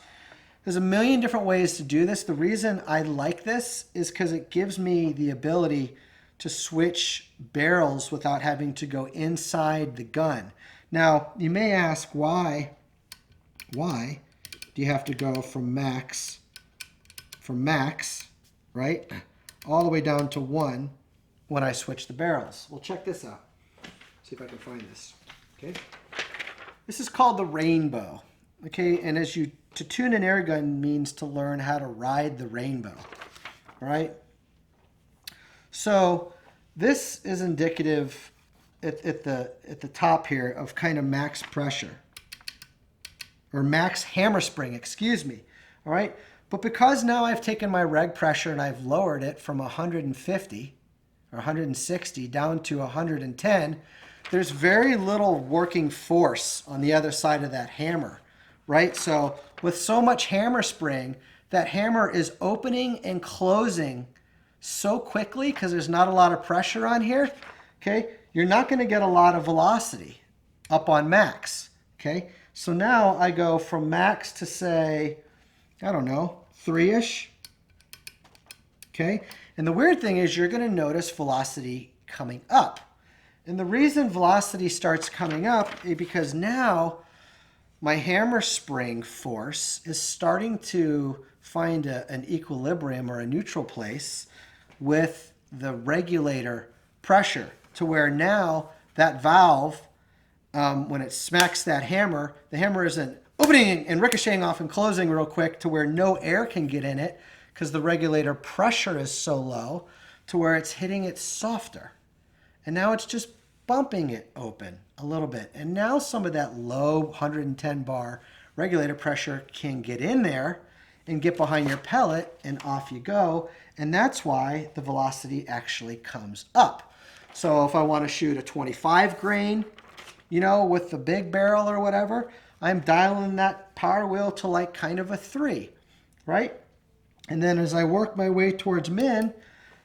There's a million different ways to do this. The reason I like this is because it gives me the ability to switch barrels without having to go inside the gun. Now, you may ask why do you have to go from max, right, all the way down to 1 when I switch the barrels? Well, check this out. See if I can find this. Okay, this is called the rainbow. Okay, and to tune an air gun means to learn how to ride the rainbow. All right. So this is indicative at the top here of kind of max pressure, or max hammer spring, excuse me. All right. But because now I've taken my reg pressure and I've lowered it from 150 or 160 down to 110, there's very little working force on the other side of that hammer, right? So with so much hammer spring, that hammer is opening and closing so quickly because there's not a lot of pressure on here, okay? You're not going to get a lot of velocity up on max, okay? So now I go from max to, say, I don't know, 3-ish, okay? And the weird thing is you're going to notice velocity coming up. And the reason velocity starts coming up is because now my hammer spring force is starting to find an equilibrium or a neutral place with the regulator pressure, to where now that valve, when it smacks that hammer, the hammer isn't opening and ricocheting off and closing real quick to where no air can get in it because the regulator pressure is so low, to where it's hitting it softer. And now it's just bumping it open a little bit. And now some of that low 110 bar regulator pressure can get in there and get behind your pellet, and off you go. And that's why the velocity actually comes up. So if I want to shoot a 25 grain, you know, with the big barrel or whatever, I'm dialing that power wheel to like kind of a 3, right? And then as I work my way towards min,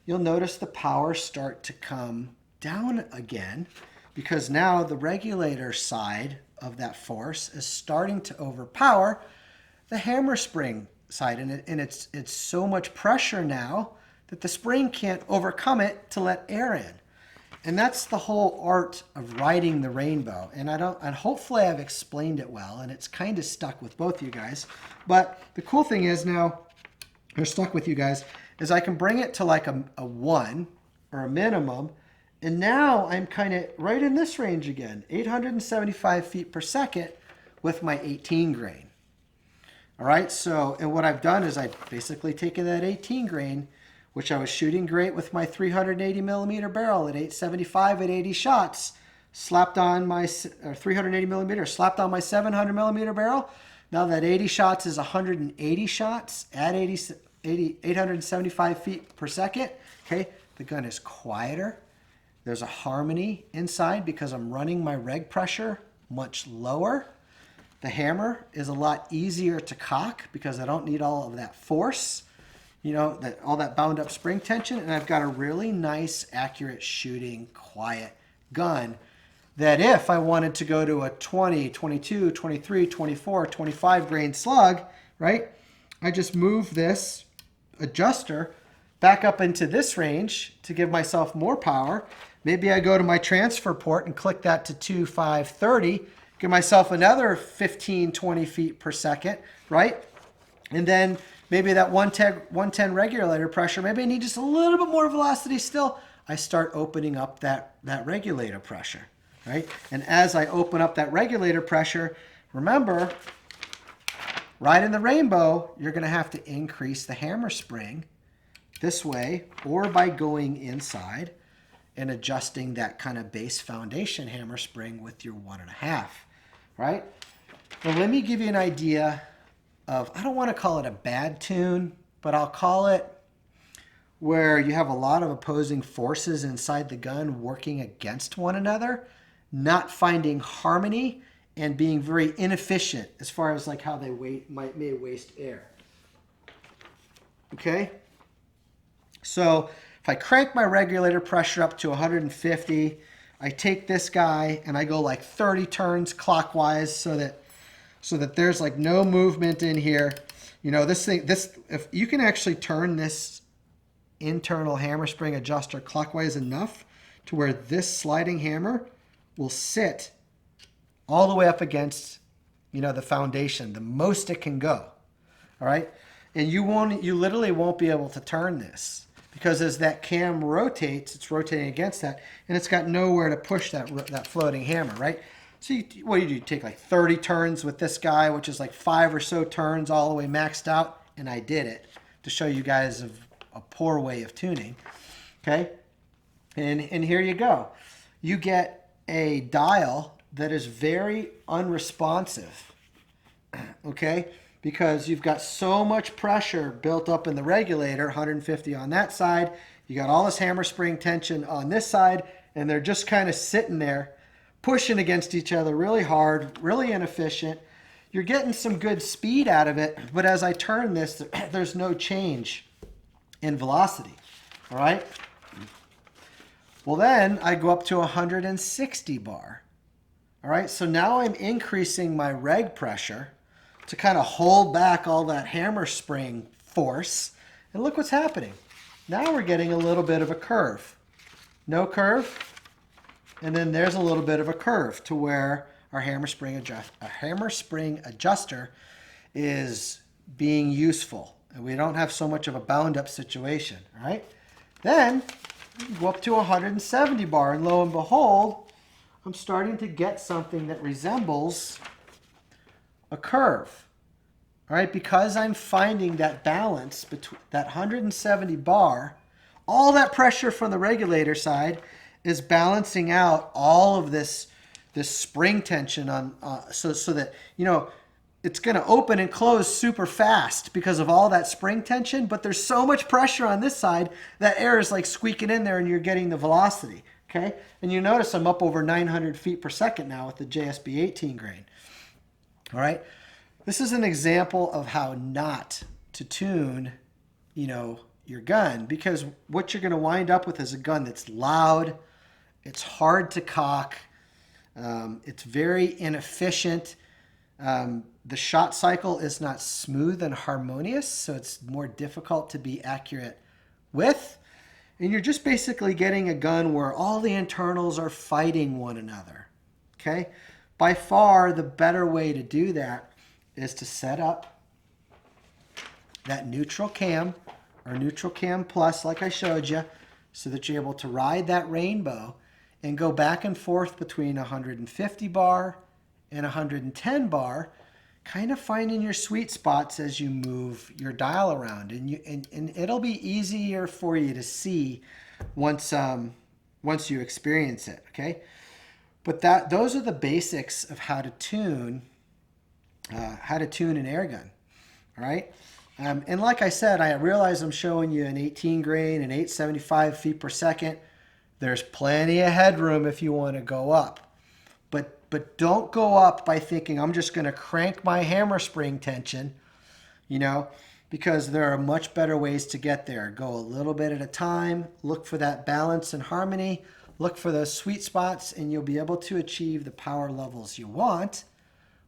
you'll notice the power start to come down again, because now the regulator side of that force is starting to overpower the hammer spring side, and it's so much pressure now that the spring can't overcome it to let air in. And that's the whole art of riding the rainbow. And hopefully I've explained it well, and it's kind of stuck with both you guys. But the cool thing is now, or stuck with you guys, is I can bring it to like a 1 or a minimum. And now I'm kind of right in this range again, 875 feet per second with my 18 grain. All right, so, and what I've done is I've basically taken that 18 grain, which I was shooting great with my 380 millimeter barrel at 875 at 80 shots, slapped on my 380 millimeter, slapped on my 700 millimeter barrel. Now that 80 shots is 180 shots at 875 feet per second. Okay, the gun is quieter. There's a harmony inside because I'm running my reg pressure much lower. The hammer is a lot easier to cock because I don't need all of that force, you know, all that bound up spring tension. And I've got a really nice, accurate shooting, quiet gun that if I wanted to go to a 20, 22, 23, 24, 25 grain slug, right, I just move this adjuster back up into this range to give myself more power. Maybe I go to my transfer port and click that to 2530, give myself another 15, 20 feet per second, right? And then maybe that 110 regulator pressure, maybe I need just a little bit more velocity still. I start opening up that regulator pressure, right? And as I open up that regulator pressure, remember, riding the rainbow, you're going to have to increase the hammer spring this way, or by going inside and adjusting that kind of base foundation hammer spring with your 1.5, right? Well, let me give you an idea of, I don't want to call it a bad tune, but I'll call it where you have a lot of opposing forces inside the gun working against one another, not finding harmony and being very inefficient as far as like how they may waste air. Okay? So if I crank my regulator pressure up to 150, I take this guy and I go like 30 turns clockwise so that there's like no movement in here. You know, if you can actually turn this internal hammer spring adjuster clockwise enough to where this sliding hammer will sit all the way up against, you know, the foundation, the most it can go. All right? And you literally won't be able to turn this because as that cam rotates, it's rotating against that, and it's got nowhere to push that floating hammer, right? So what do? You take like 30 turns with this guy, which is like 5 or so turns all the way maxed out, and I did it to show you guys a poor way of tuning, okay? And here you go. You get a dial that is very unresponsive, okay? Because you've got so much pressure built up in the regulator, 150 on that side. You got all this hammer spring tension on this side, and they're just kind of sitting there pushing against each other really hard, really inefficient. You're getting some good speed out of it, but as I turn this, there's no change in velocity, all right? Well, then I go up to 160 bar, all right? So now I'm increasing my reg pressure to kind of hold back all that hammer spring force. And look what's happening. Now we're getting a little bit of a curve. No curve. And then there's a little bit of a curve to where our hammer spring adjuster is being useful. And we don't have so much of a bound up situation. All right. Then go up to 170 bar, and lo and behold, I'm starting to get something that resembles a curve, all right? Because I'm finding that balance between that 170 bar, all that pressure from the regulator side is balancing out all of this spring tension on, so that, you know, it's going to open and close super fast because of all that spring tension, but there's so much pressure on this side that air is like squeaking in there and you're getting the velocity, okay? And you notice I'm up over 900 feet per second now with the JSB 18 grain. All right, this is an example of how not to tune, you know, your gun, because what you're going to wind up with is a gun that's loud, it's hard to cock, it's very inefficient. The shot cycle is not smooth and harmonious, so it's more difficult to be accurate with. And you're just basically getting a gun where all the internals are fighting one another, okay? By far, the better way to do that is to set up that neutral cam or neutral cam plus, like I showed you, so that you're able to ride that rainbow and go back and forth between 150 bar and 110 bar, kind of finding your sweet spots as you move your dial around. And it'll be easier for you to see once you experience it, okay? But those are the basics of how to tune an air gun, all right? And like I said, I realize I'm showing you an 18 grain and 875 feet per second. There's plenty of headroom if you want to go up. But don't go up by thinking I'm just going to crank my hammer spring tension, you know, because there are much better ways to get there. Go a little bit at a time, look for that balance and harmony, look for those sweet spots, and you'll be able to achieve the power levels you want.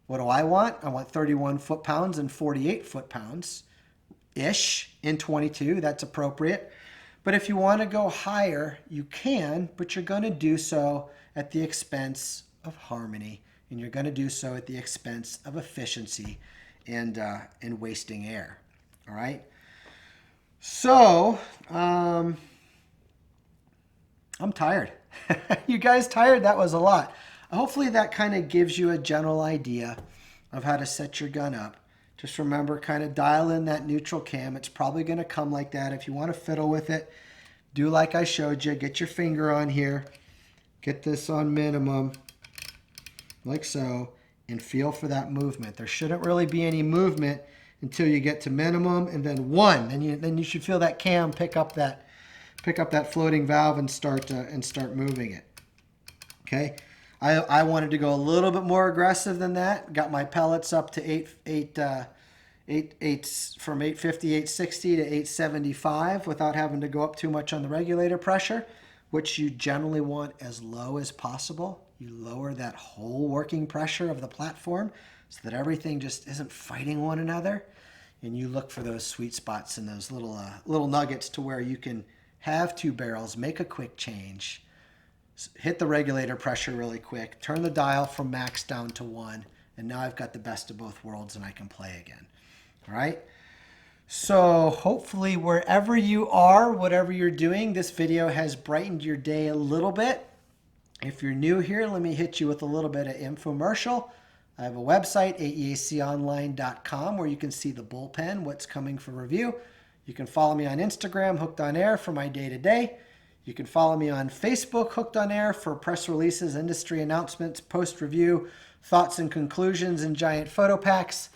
What do I want? I want 31 foot-pounds and 48 foot-pounds-ish in 22. That's appropriate. But if you want to go higher, you can, but you're going to do so at the expense of harmony, and you're going to do so at the expense of efficiency and wasting air. All right? So, I'm tired. You guys tired? That was a lot. Hopefully that kind of gives you a general idea of how to set your gun up. Just remember, kind of dial in that neutral cam. It's probably going to come like that. If you want to fiddle with it, do like I showed you. Get your finger on here. Get this on minimum, like so, and feel for that movement. There shouldn't really be any movement until you get to minimum, and then 1. Then you should feel that cam pick up that floating valve and start moving it. Okay. I wanted to go a little bit more aggressive than that. Got my pellets up to from 850, 860 to 875 without having to go up too much on the regulator pressure, which you generally want as low as possible. You lower that whole working pressure of the platform so that everything just isn't fighting one another. And you look for those sweet spots and those little nuggets to where you can have two barrels, make a quick change, hit the regulator pressure really quick, turn the dial from max down to 1, and now I've got the best of both worlds and I can play again. All right? So hopefully wherever you are, whatever you're doing, this video has brightened your day a little bit. If you're new here, let me hit you with a little bit of infomercial. I have a website, aeaconline.com, where you can see the bullpen, what's coming for review. You can follow me on Instagram, Hooked on Air, for my day-to-day. You can follow me on Facebook, Hooked on Air, for press releases, industry announcements, post-review, thoughts and conclusions, and giant photo packs.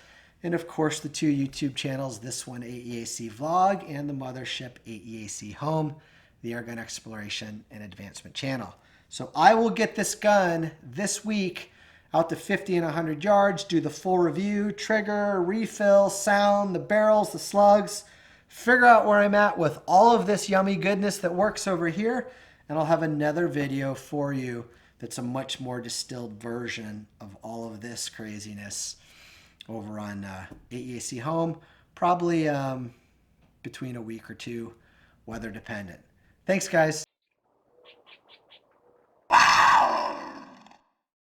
And of course, the two YouTube channels, this one, AEAC Vlog, and the mothership, AEAC Home, the Airgun Exploration and Advancement channel. So I will get this gun this week out to 50 and 100 yards, do the full review, trigger, refill, sound, the barrels, the slugs, figure out where I'm at with all of this yummy goodness that works over here, and I'll have another video for you that's a much more distilled version of all of this craziness over on AEAC Home, probably between a week or two, weather dependent. Thanks, guys.